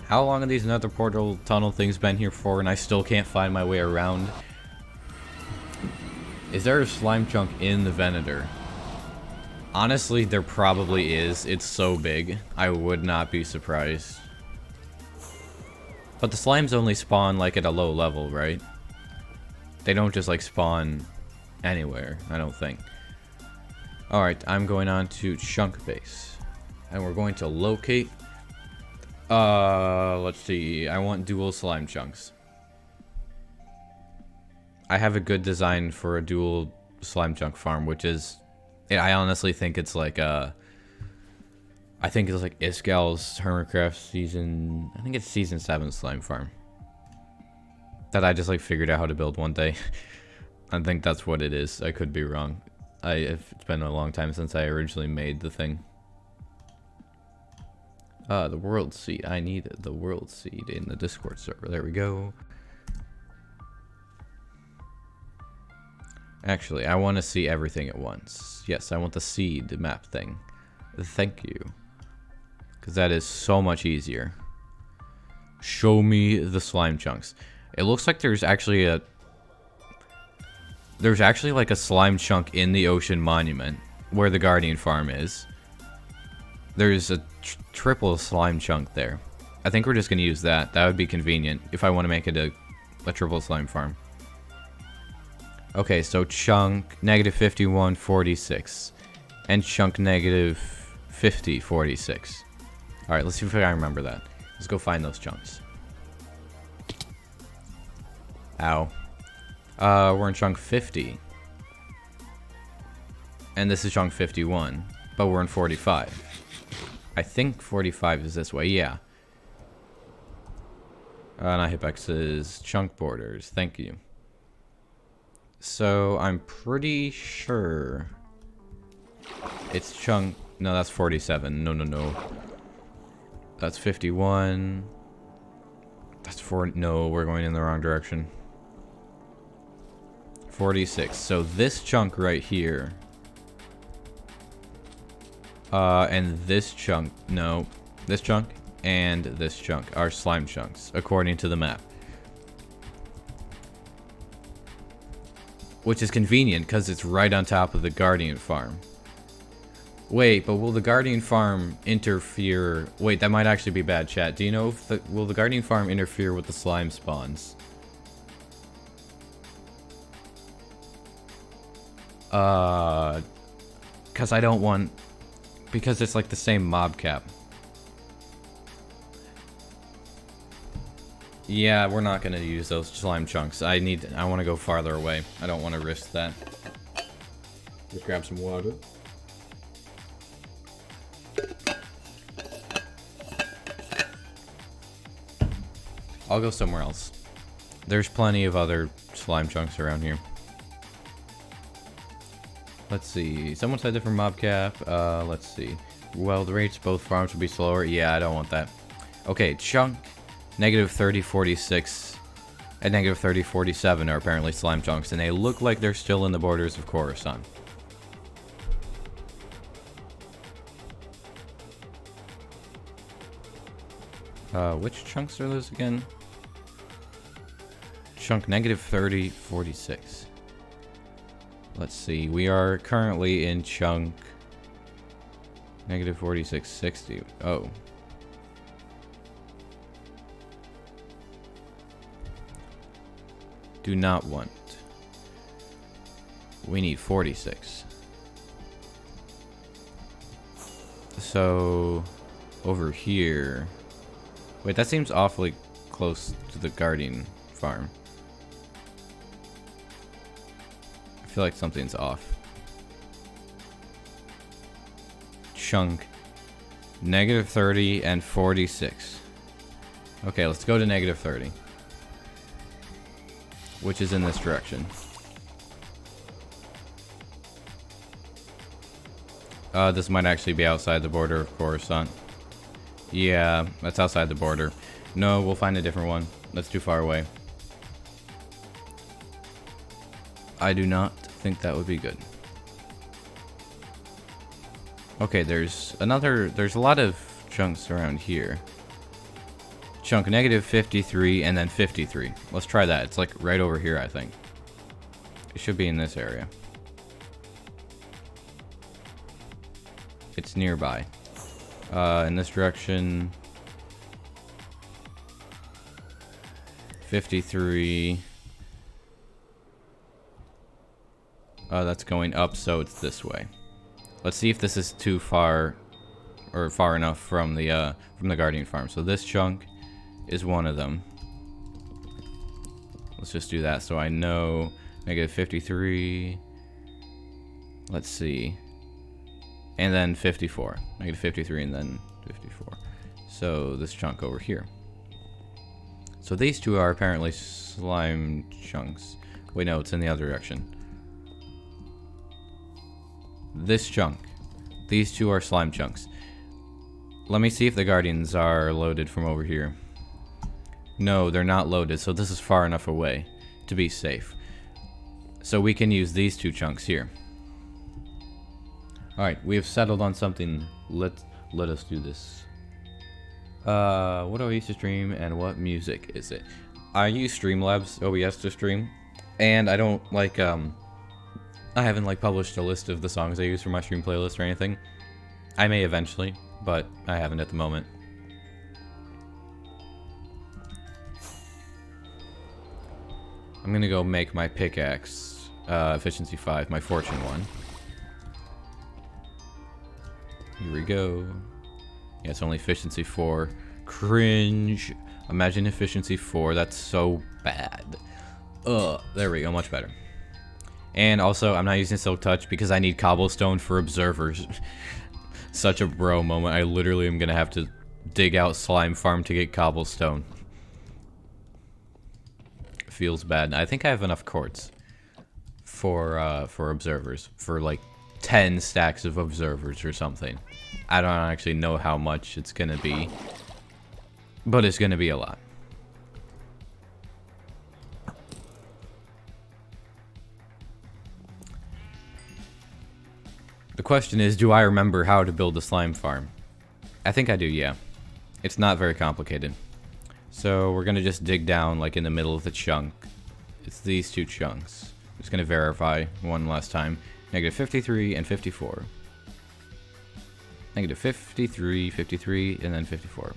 How long have these nether portal tunnel things been here for, and I still can't find my way around? Is there a slime chunk in the Venator? Honestly, there probably is. It's so big. I would not be surprised. But the slimes only spawn like at a low level, right? They don't just like spawn anywhere, I don't think. Alright, I'm going on to chunk base. And we're going to locate... let's see. I want dual slime chunks. I have a good design for a dual slime chunk farm, which is... I honestly think it's like I think it's like Iskal's Hermitcraft season... I think it's season 7 slime farm. That I just like figured out how to build one day. I think that's what it is. I could be wrong. It's been a long time since I originally made the thing. The world seed. I need the world seed in the Discord server. There we go. Actually, I want to see everything at once. Yes, I want the seed map thing. Thank you. Because that is so much easier. Show me the slime chunks. It looks like there's actually a... There's actually like a slime chunk in the ocean monument where the Guardian farm is. There's a triple slime chunk there. I think we're just going to use that. That would be convenient if I want to make it a triple slime farm. Okay, so chunk -51, 46. And chunk -50, 46. Alright, let's see if I remember that. Let's go find those chunks. Ow. We're in chunk 50. And this is chunk 51. But we're in 45. I think 45 is this way, yeah. Not hitboxes, chunk borders, thank you. So, I'm pretty sure it's chunk... No, that's 47. No. That's 51. That's 4... No, we're going in the wrong direction. 46. So, this chunk right here... and this chunk... No. This chunk and this chunk are slime chunks, according to the map. Which is convenient, because it's right on top of the Guardian farm. Wait, but will the Guardian farm interfere... Wait, that might actually be bad, chat. Do you know if the... Will the Guardian farm interfere with the slime spawns? Because I don't want... Because it's like the same mob cap. Yeah, we're not going to use those slime chunks. I want to go farther away. I don't want to risk that. Just grab some water. I'll go somewhere else. There's plenty of other slime chunks around here. Let's see. Someone said different mob cap. Let's see. Well, the rates both farms would be slower. Yeah, I don't want that. Okay, chunk. -30, 46, and -30, 47 are apparently slime chunks, and they look like they're still in the borders of Coruscant. Which chunks are those again? Chunk -30, 46. Let's see, we are currently in chunk -46, 60. Oh. Do not want. We need 46. So, over here. Wait, that seems awfully close to the Guardian farm. I feel like something's off. Chunk. -30 and 46. Okay, let's go to -30. Which is in this direction. This might actually be outside the border of Coruscant. Yeah, that's outside the border. No, we'll find a different one. That's too far away. I do not think that would be good. Okay, there's a lot of chunks around here. Chunk negative 53 and then 53. Let's try that. It's like right over here, I think. It should be in this area. It's nearby. In this direction. 53. That's going up, so it's this way. Let's see if this is too far or far enough from the Guardian farm. So this chunk is one of them. Let's just do that so I know. Negative 53. Let's see. And then 54. Negative 53 and then 54. So this chunk over here. So these two are apparently slime chunks. Wait, no, it's in the other direction. This chunk. These two are slime chunks. Let me see if the Guardians are loaded from over here. No, they're not loaded, so this is far enough away to be safe. So we can use these two chunks here. Alright, we have settled on something. Let us do this. What do I use to stream and what music is it? I use Streamlabs OBS to stream, and I don't like I haven't like published a list of the songs I use for my stream playlist or anything. I may eventually, but I haven't at the moment. I'm gonna go make my pickaxe efficiency 5, my fortune one. Here we go. Yeah, it's only efficiency 4. Cringe. Imagine efficiency 4. That's so bad. There we go. Much better. And also, I'm not using Silk Touch because I need cobblestone for observers. Such a bro moment. I literally am gonna have to dig out slime farm to get cobblestone. Feels bad. I think I have enough quartz for observers, for like 10 stacks of observers or something. I don't actually know how much it's gonna be, but it's gonna be a lot. The question is, do I remember how to build a slime farm? I think I do, yeah. It's not very complicated. So we're gonna just dig down like in the middle of the chunk. It's these two chunks. I'm just gonna verify one last time. Negative 53 and 54. Negative 53, 53, and then 54.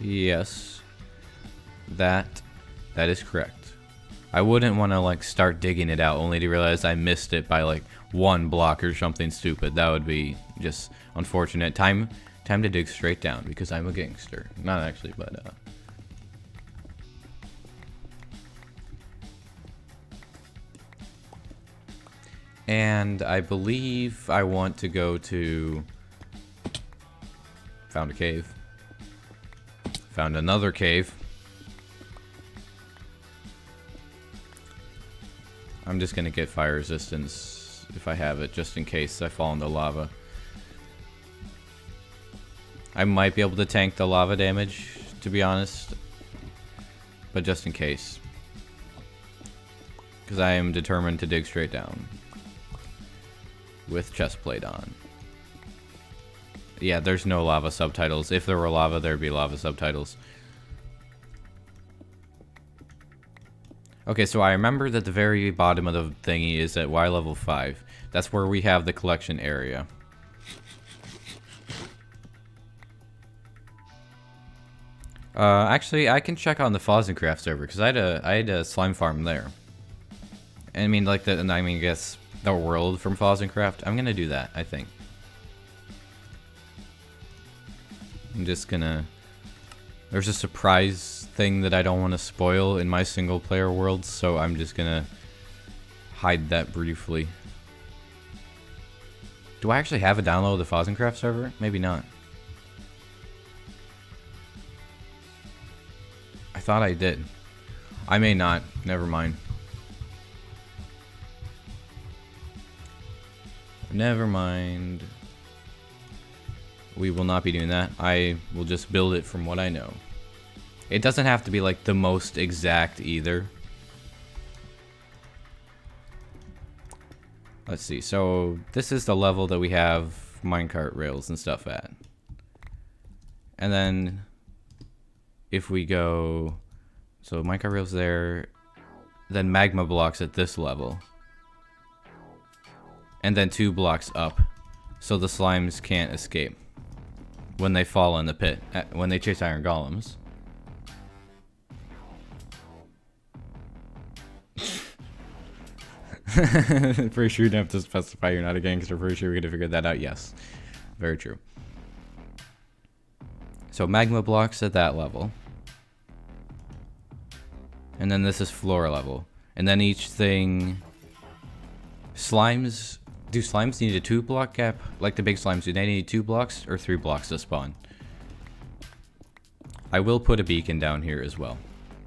Yes. That is correct. I wouldn't want to like start digging it out only to realize I missed it by like 1 block or something stupid. That would be just unfortunate. Time to dig straight down because I'm a gangster. Not actually, but and I believe I want to go to... Found a cave. Found another cave. I'm just gonna get fire resistance if I have it, just in case I fall into lava. I might be able to tank the lava damage, to be honest. But just in case. Because I am determined to dig straight down. With chestplate on. Yeah, there's no lava subtitles. If there were lava, there'd be lava subtitles. Okay, so I remember that the very bottom of the thingy is at Y level 5. That's where we have the collection area. Actually, I can check on the Fozzen server because I had a slime farm there. And I mean, like I guess the world from Fozzen. I'm gonna do that. I think. I'm just gonna. There's a surprise thing that I don't want to spoil in my single player world, so I'm just gonna hide that briefly. Do I actually have a download of the Fozzen server? Maybe not. I thought I did. I may not. Never mind. Never mind. We will not be doing that. I will just build it from what I know. It doesn't have to be like the most exact either. Let's see. So this is the level that we have minecart rails and stuff at. And then if we go, so minecart rails there, then magma blocks at this level. And then 2 blocks up, so the slimes can't escape when they fall in the pit, when they chase iron golems. Pretty sure you don't have to specify you're not a gangster. Pretty sure we're gonna figure that out. Yes, very true. So magma blocks at that level, and then this is floor level, and then each thing. Slimes. Do slimes need a 2 block gap? Like the big slimes, do they need 2 blocks or 3 blocks to spawn? I will put a beacon down here as well,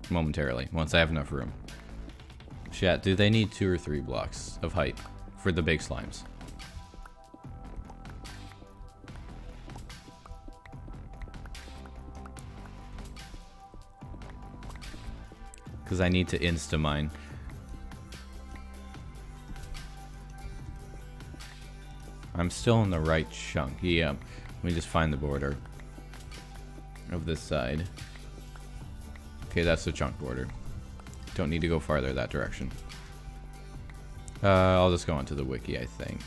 momentarily, once I have enough room. Chat, do they need 2 or 3 blocks of height for the big slimes? Because I need to insta-mine. I'm still in the right chunk. Yeah. Let me just find the border of this side. Okay, that's the chunk border. Don't need to go farther that direction. I'll just go onto the wiki, I think.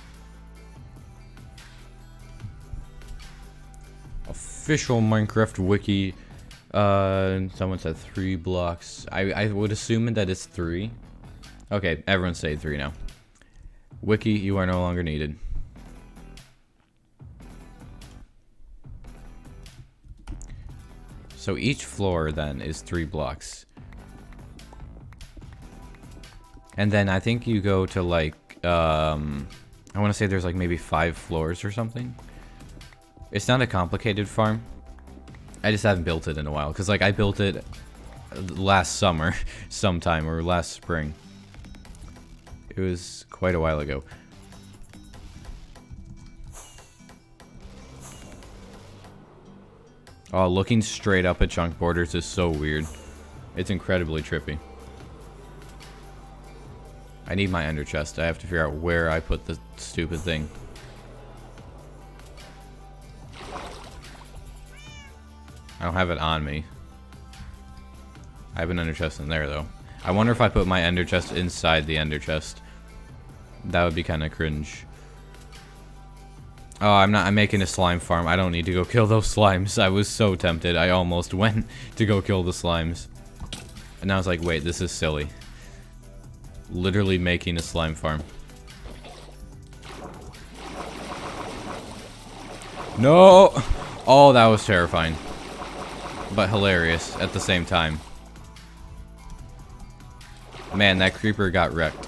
Official Minecraft wiki. Someone said 3 blocks. I would assume that it's 3. Okay, everyone say 3 now. Wiki, you are no longer needed. So each floor then is 3 blocks. And then I think you go to like, I want to say there's like maybe 5 floors or something. It's not a complicated farm. I just haven't built it in a while. Because like I built it last summer sometime, or last spring. It was quite a while ago. Oh, looking straight up at chunk borders is so weird. It's incredibly trippy. I need my ender chest. I have to figure out where I put the stupid thing. I don't have it on me. I have an ender chest in there though. I wonder if I put my ender chest inside the ender chest. That would be kind of cringe. Oh, I'm making a slime farm. I don't need to go kill those slimes. I was so tempted. I almost went to go kill the slimes. And I was like, wait, this is silly. Literally making a slime farm. No! Oh, that was terrifying. But hilarious at the same time. Man, that creeper got wrecked.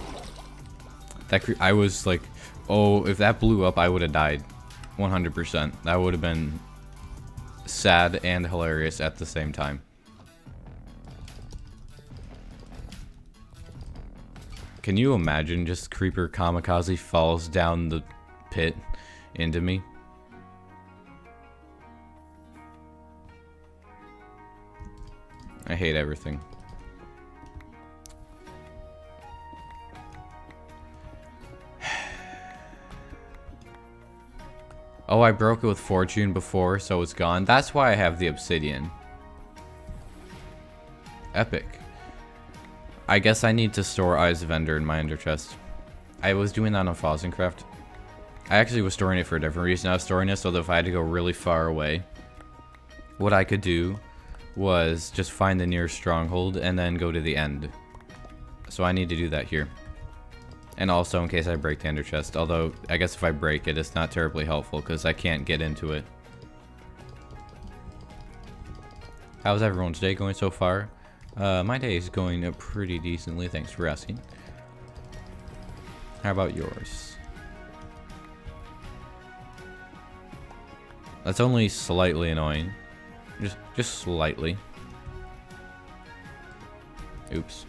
I was like, oh, if that blew up, I would have died. 100%. That would have been sad and hilarious at the same time. Can you imagine just creeper kamikaze falls down the pit into me? I hate everything. Oh, I broke it with fortune before, so it's gone. That's why I have the obsidian. Epic. I guess I need to store Eyes of Ender in my ender chest. I was doing that on Fozzen Craft. I actually was storing it for a different reason. I was storing it so that if I had to go really far away, what I could do was just find the nearest stronghold and then go to the end. So I need to do that here. And also in case I break the ender chest. Although, I guess if I break it, it's not terribly helpful because I can't get into it. How's everyone's day going so far? My day is going pretty decently, thanks for asking. How about yours? That's only slightly annoying. Just slightly. Oops.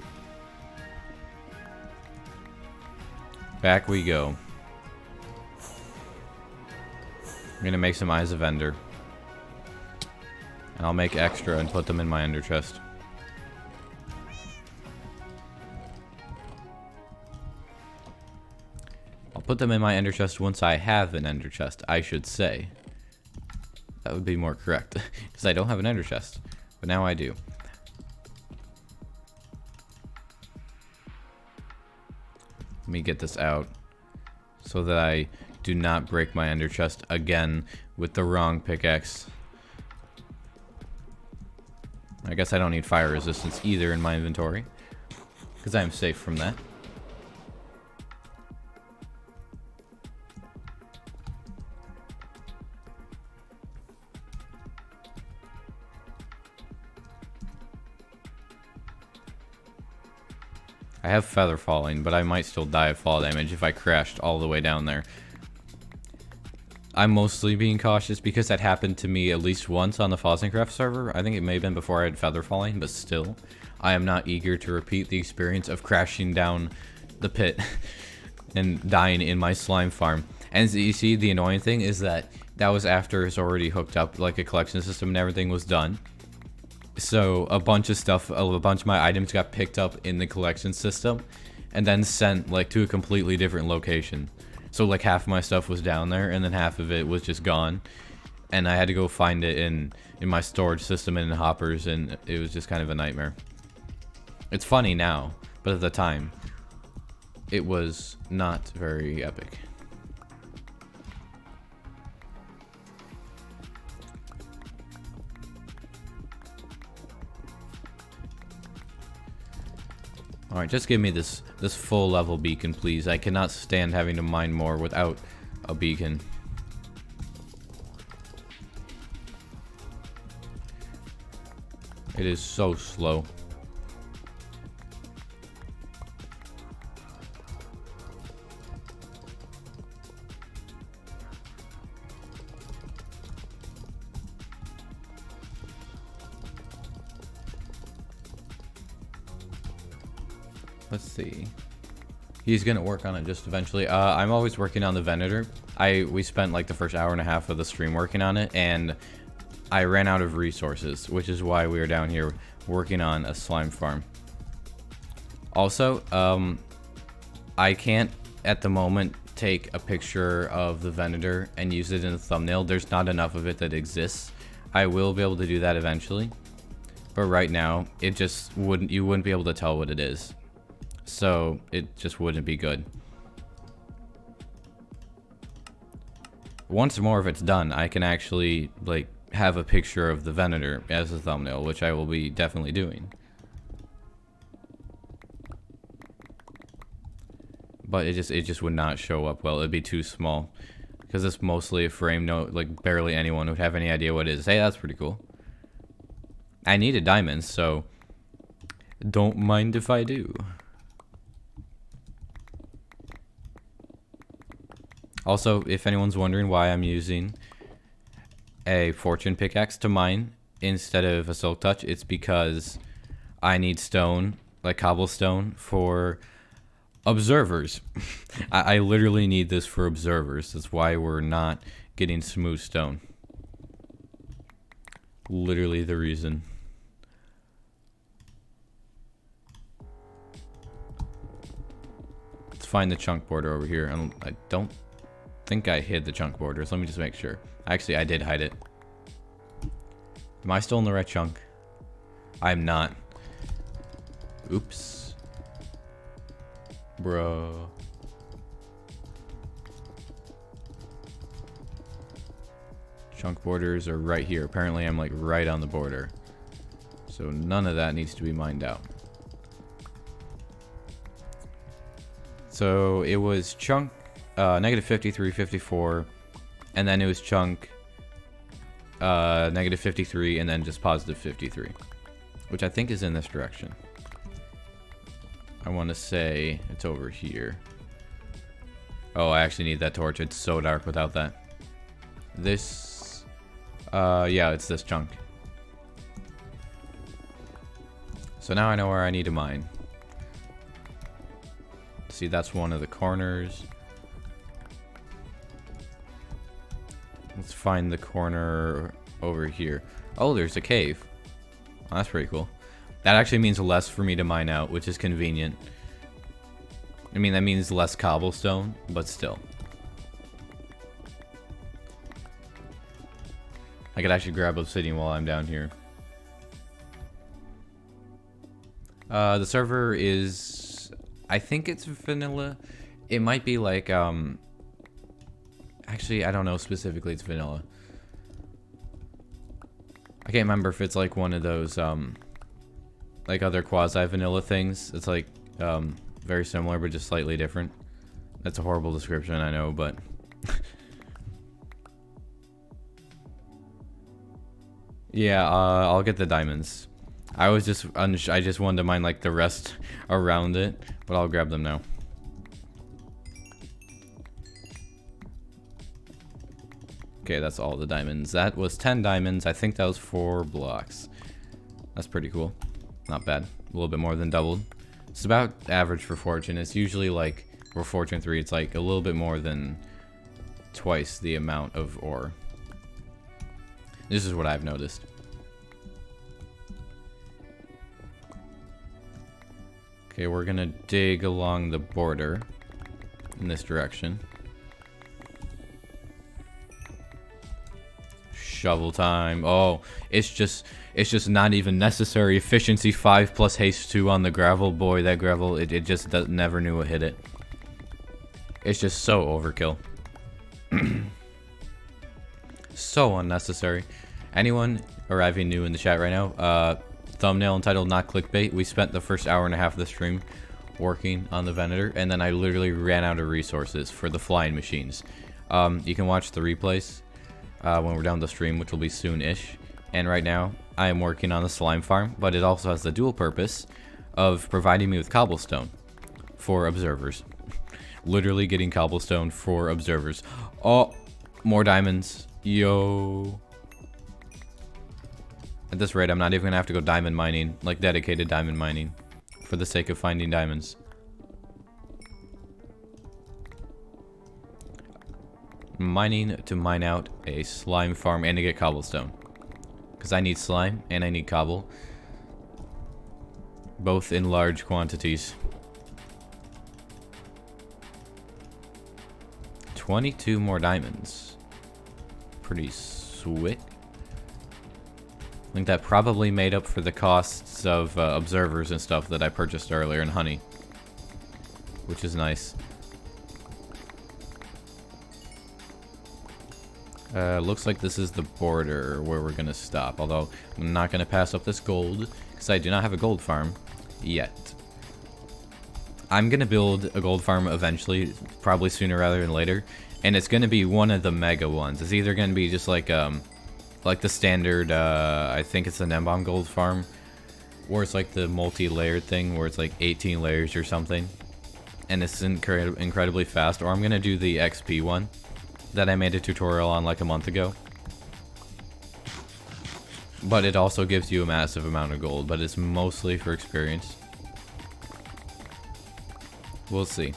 Back we go. I'm gonna make some Eyes of Ender. And I'll make extra and put them in my ender chest. I'll put them in my ender chest once I have an ender chest, I should say. That would be more correct, because I don't have an ender chest, but now I do. Let me get this out so that I do not break my ender chest again with the wrong pickaxe. I guess I don't need fire resistance either in my inventory, because I'm safe from that. I have feather falling, but I might still die of fall damage if I crashed all the way down there. I'm mostly being cautious because that happened to me at least once on the Fozzencraft server. I think it may have been before I had feather falling, but still, I am not eager to repeat the experience of crashing down the pit and dying in my slime farm. And you see, the annoying thing is that was after it's already hooked up, like a collection system and everything was done. So a bunch of stuff, a bunch of my items got picked up in the collection system and then sent like to a completely different location. So like half of my stuff was down there and then half of it was just gone. And I had to go find it in my storage system and in hoppers, and it was just kind of a nightmare. It's funny now, but at the time, it was not very epic. Alright, just give me this full level beacon, please. I cannot stand having to mine more without a beacon. It is so slow. Let's see. He's gonna work on it just eventually. I'm always working on the Venator. We spent like the first hour and a half of the stream working on it, and I ran out of resources, which is why we are down here working on a slime farm. Also, I can't at the moment take a picture of the Venator and use it in a thumbnail. There's not enough of it that exists. I will be able to do that eventually, but right now it just you wouldn't be able to tell what it is. So it just wouldn't be good. Once more, if it's done, I can actually like have a picture of the Venator as a thumbnail, which I will be definitely doing. But it just would not show up well. It'd be too small because it's mostly a frame. No, like barely anyone would have any idea what it is. Hey, that's pretty cool. I needed diamonds, so don't mind if I do. Also, if anyone's wondering why I'm using a fortune pickaxe to mine instead of a silk touch, it's because I need stone, like cobblestone, for observers. I literally need this for observers. That's why we're not getting smooth stone. Literally the reason. Let's find the chunk border over here. I don't think I hid the chunk borders. Let me just make sure. Actually, I did hide it. Am I still in the right chunk? I'm not. Oops. Bro. Chunk borders are right here. Apparently I'm like right on the border. So none of that needs to be mined out. So it was chunk negative 53, 54, and then it was chunk negative 53, and then just positive 53, which I think is in this direction. I want to say it's over here. Oh, I actually need that torch. It's so dark without that. This, yeah, it's this chunk. So now I know where I need to mine. See, that's one of the corners. Let's find the corner over here. Oh, there's a cave. Oh, that's pretty cool. That actually means less for me to mine out, which is convenient. I mean, that means less cobblestone, but still. I could actually grab obsidian while I'm down here. The server is... I think it's vanilla. It might be like, actually, I don't know specifically it's vanilla. I can't remember if it's like one of those, like other quasi-vanilla things. It's like, very similar, but just slightly different. That's a horrible description, I know, but... yeah, I'll get the diamonds. I just wanted to mine like the rest around it, but I'll grab them now. Okay, that's all the diamonds. That was 10 diamonds. I think that was 4 blocks. That's pretty cool. Not bad. A little bit more than doubled. It's about average for Fortune. It's usually like, for Fortune 3, it's like a little bit more than twice the amount of ore. This is what I've noticed. Okay, we're gonna dig along the border in this direction. Shovel time. Oh, it's just not even necessary. Efficiency 5 plus haste 2 on the gravel. Boy, that gravel, it just never knew what hit it. It's just so overkill. So unnecessary. Anyone arriving new in the chat right now, thumbnail entitled not clickbait. We spent the first hour and a half of the stream working on the Venator, and then I literally ran out of resources for the flying machines. You can watch the replays when we're done the stream, which will be soon-ish. And right now, I am working on the slime farm, but it also has the dual purpose of providing me with cobblestone for observers. Literally getting cobblestone for observers. Oh, more diamonds. Yo. At this rate, I'm not even gonna have to go diamond mining, like dedicated diamond mining, for the sake of finding diamonds. Mining to mine out a slime farm and to get cobblestone. Because I need slime and I need cobble. Both in large quantities. 22 more diamonds. Pretty sweet. I think that probably made up for the costs of observers and stuff that I purchased earlier in honey. Which is nice. Looks like this is the border where we're gonna stop. Although, I'm not gonna pass up this gold, because I do not have a gold farm yet. I'm gonna build a gold farm eventually, probably sooner rather than later. And it's gonna be one of the mega ones. It's either gonna be just like the standard, I think it's an N-bomb gold farm, or it's like the multi-layered thing where it's like 18 layers or something, and it's incredibly fast. Or I'm gonna do the XP one that I made a tutorial on like a month ago, but it also gives you a massive amount of gold, but it's mostly for experience. We'll see.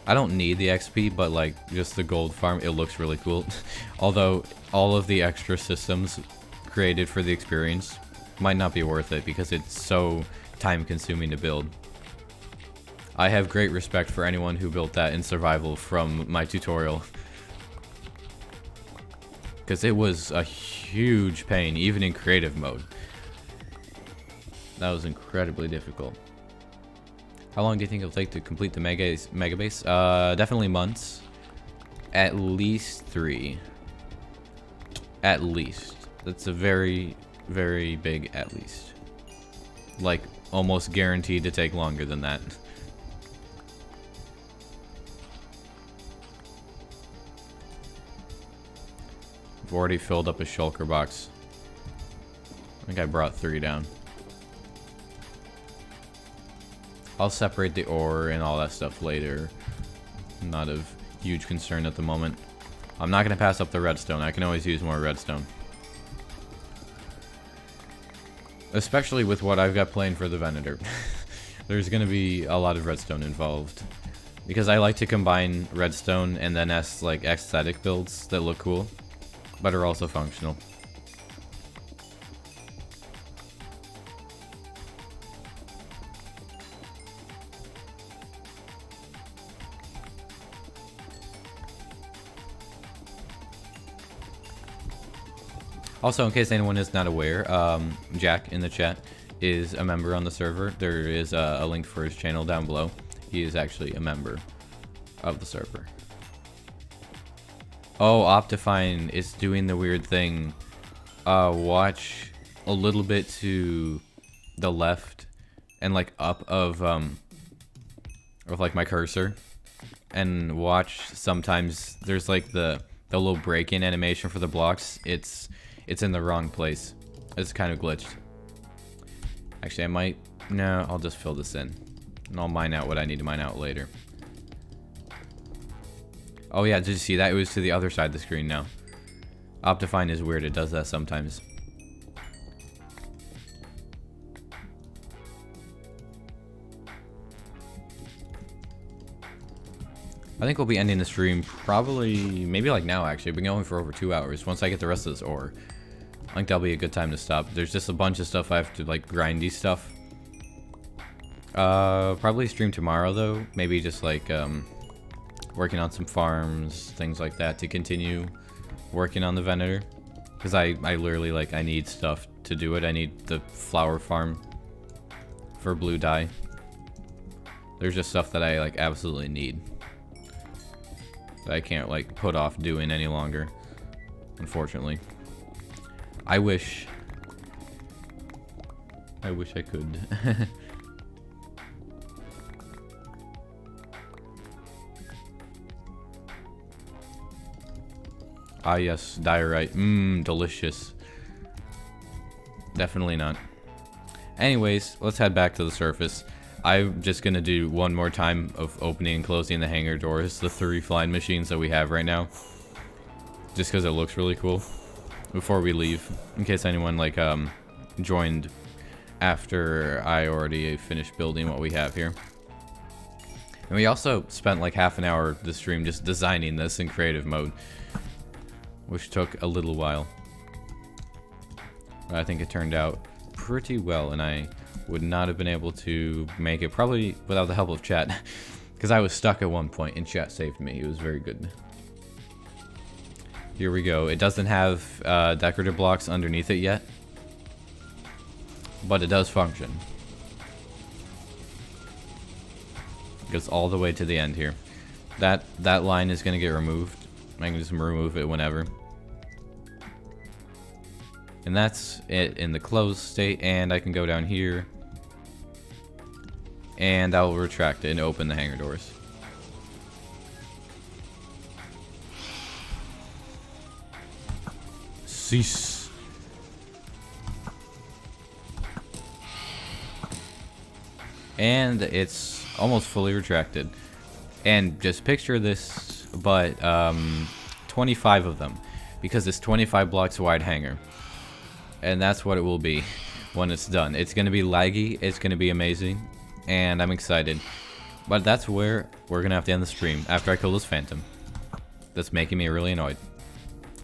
I don't need the XP, but like just the gold farm, it looks really cool. Although all of the extra systems created for the experience might not be worth it because it's so time consuming to build. I have great respect for anyone who built that in survival from my tutorial, because it was a huge pain, even in creative mode. That was incredibly difficult. How long do you think it'll take to complete the mega base? Definitely months. At least 3. At least. That's a very, very big at least. Like, almost guaranteed to take longer than that. I've already filled up a shulker box. I think I brought 3 down. I'll separate the ore and all that stuff later. Not of huge concern at the moment. I'm not going to pass up the redstone. I can always use more redstone. Especially with what I've got planned for the Venator. There's going to be a lot of redstone involved. Because I like to combine redstone and then like aesthetic builds that look cool, but are also functional. Also, in case anyone is not aware, Jack in the chat is a member on the server. There is a link for his channel down below. He is actually a member of the server. Oh, Optifine is doing the weird thing. Watch a little bit to the left and like up of like my cursor, and watch sometimes there's like the little break-in animation for the blocks. It's in the wrong place. It's kind of glitched. Actually, I'll just fill this in and I'll mine out what I need to mine out later. Oh yeah, did you see that? It was to the other side of the screen now. Optifine is weird, it does that sometimes. I think we'll be ending the stream probably, maybe like now actually. We've been going for over 2 hours. Once I get the rest of this ore, I think that'll be a good time to stop. There's just a bunch of stuff I have to like grindy stuff. Probably stream tomorrow though. Maybe just like working on some farms, things like that to continue working on the Venator. Because I literally like, I need stuff to do it. I need the flower farm for blue dye. There's just stuff that I like absolutely need. That I can't like put off doing any longer, unfortunately. I wish I could. Ah yes, diorite. Delicious. Definitely not. Anyways, let's head back to the surface. I'm just gonna do one more time of opening and closing the hangar doors, the 3 flying machines that we have right now, just because it looks really cool, before we leave, in case anyone like joined after I already finished building what we have here. And we also spent like half an hour of the stream just designing this in creative mode, which took a little while, but I think it turned out pretty well, and I would not have been able to make it probably without the help of chat, because I was stuck at one point and chat saved me. It was very good. Here we go. It doesn't have decorative blocks underneath it yet, but it does function. It goes all the way to the end here. That line is going to get removed. I can just remove it whenever. And that's it in the closed state, and I can go down here and I will retract it and open the hangar doors. Cease. And it's almost fully retracted. And just picture this, but 25 of them, because it's 25 blocks wide hangar. And that's what it will be when it's done. It's going to be laggy, it's going to be amazing, and I'm excited. But that's where we're going to have to end the stream, after I kill this phantom that's making me really annoyed.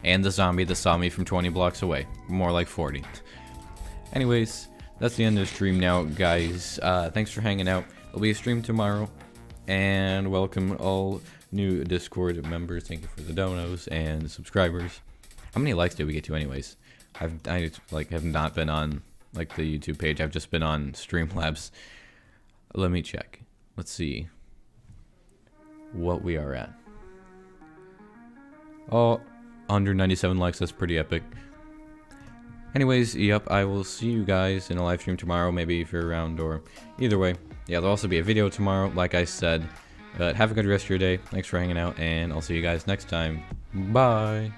And the zombie that saw me from 20 blocks away, more like 40. Anyways, that's the end of the stream now, guys. Thanks for hanging out. There'll be a stream tomorrow, and welcome all new Discord members. Thank you for the donos and subscribers. How many likes did we get to anyways? I have not been on like the YouTube page. I've just been on Streamlabs. Let me check. Let's see what we are at. Oh, under 97 likes. That's pretty epic. Anyways, yep, I will see you guys in a live stream tomorrow, maybe if you're around, or either way. Yeah, there'll also be a video tomorrow, like I said. But have a good rest of your day. Thanks for hanging out, and I'll see you guys next time. Bye.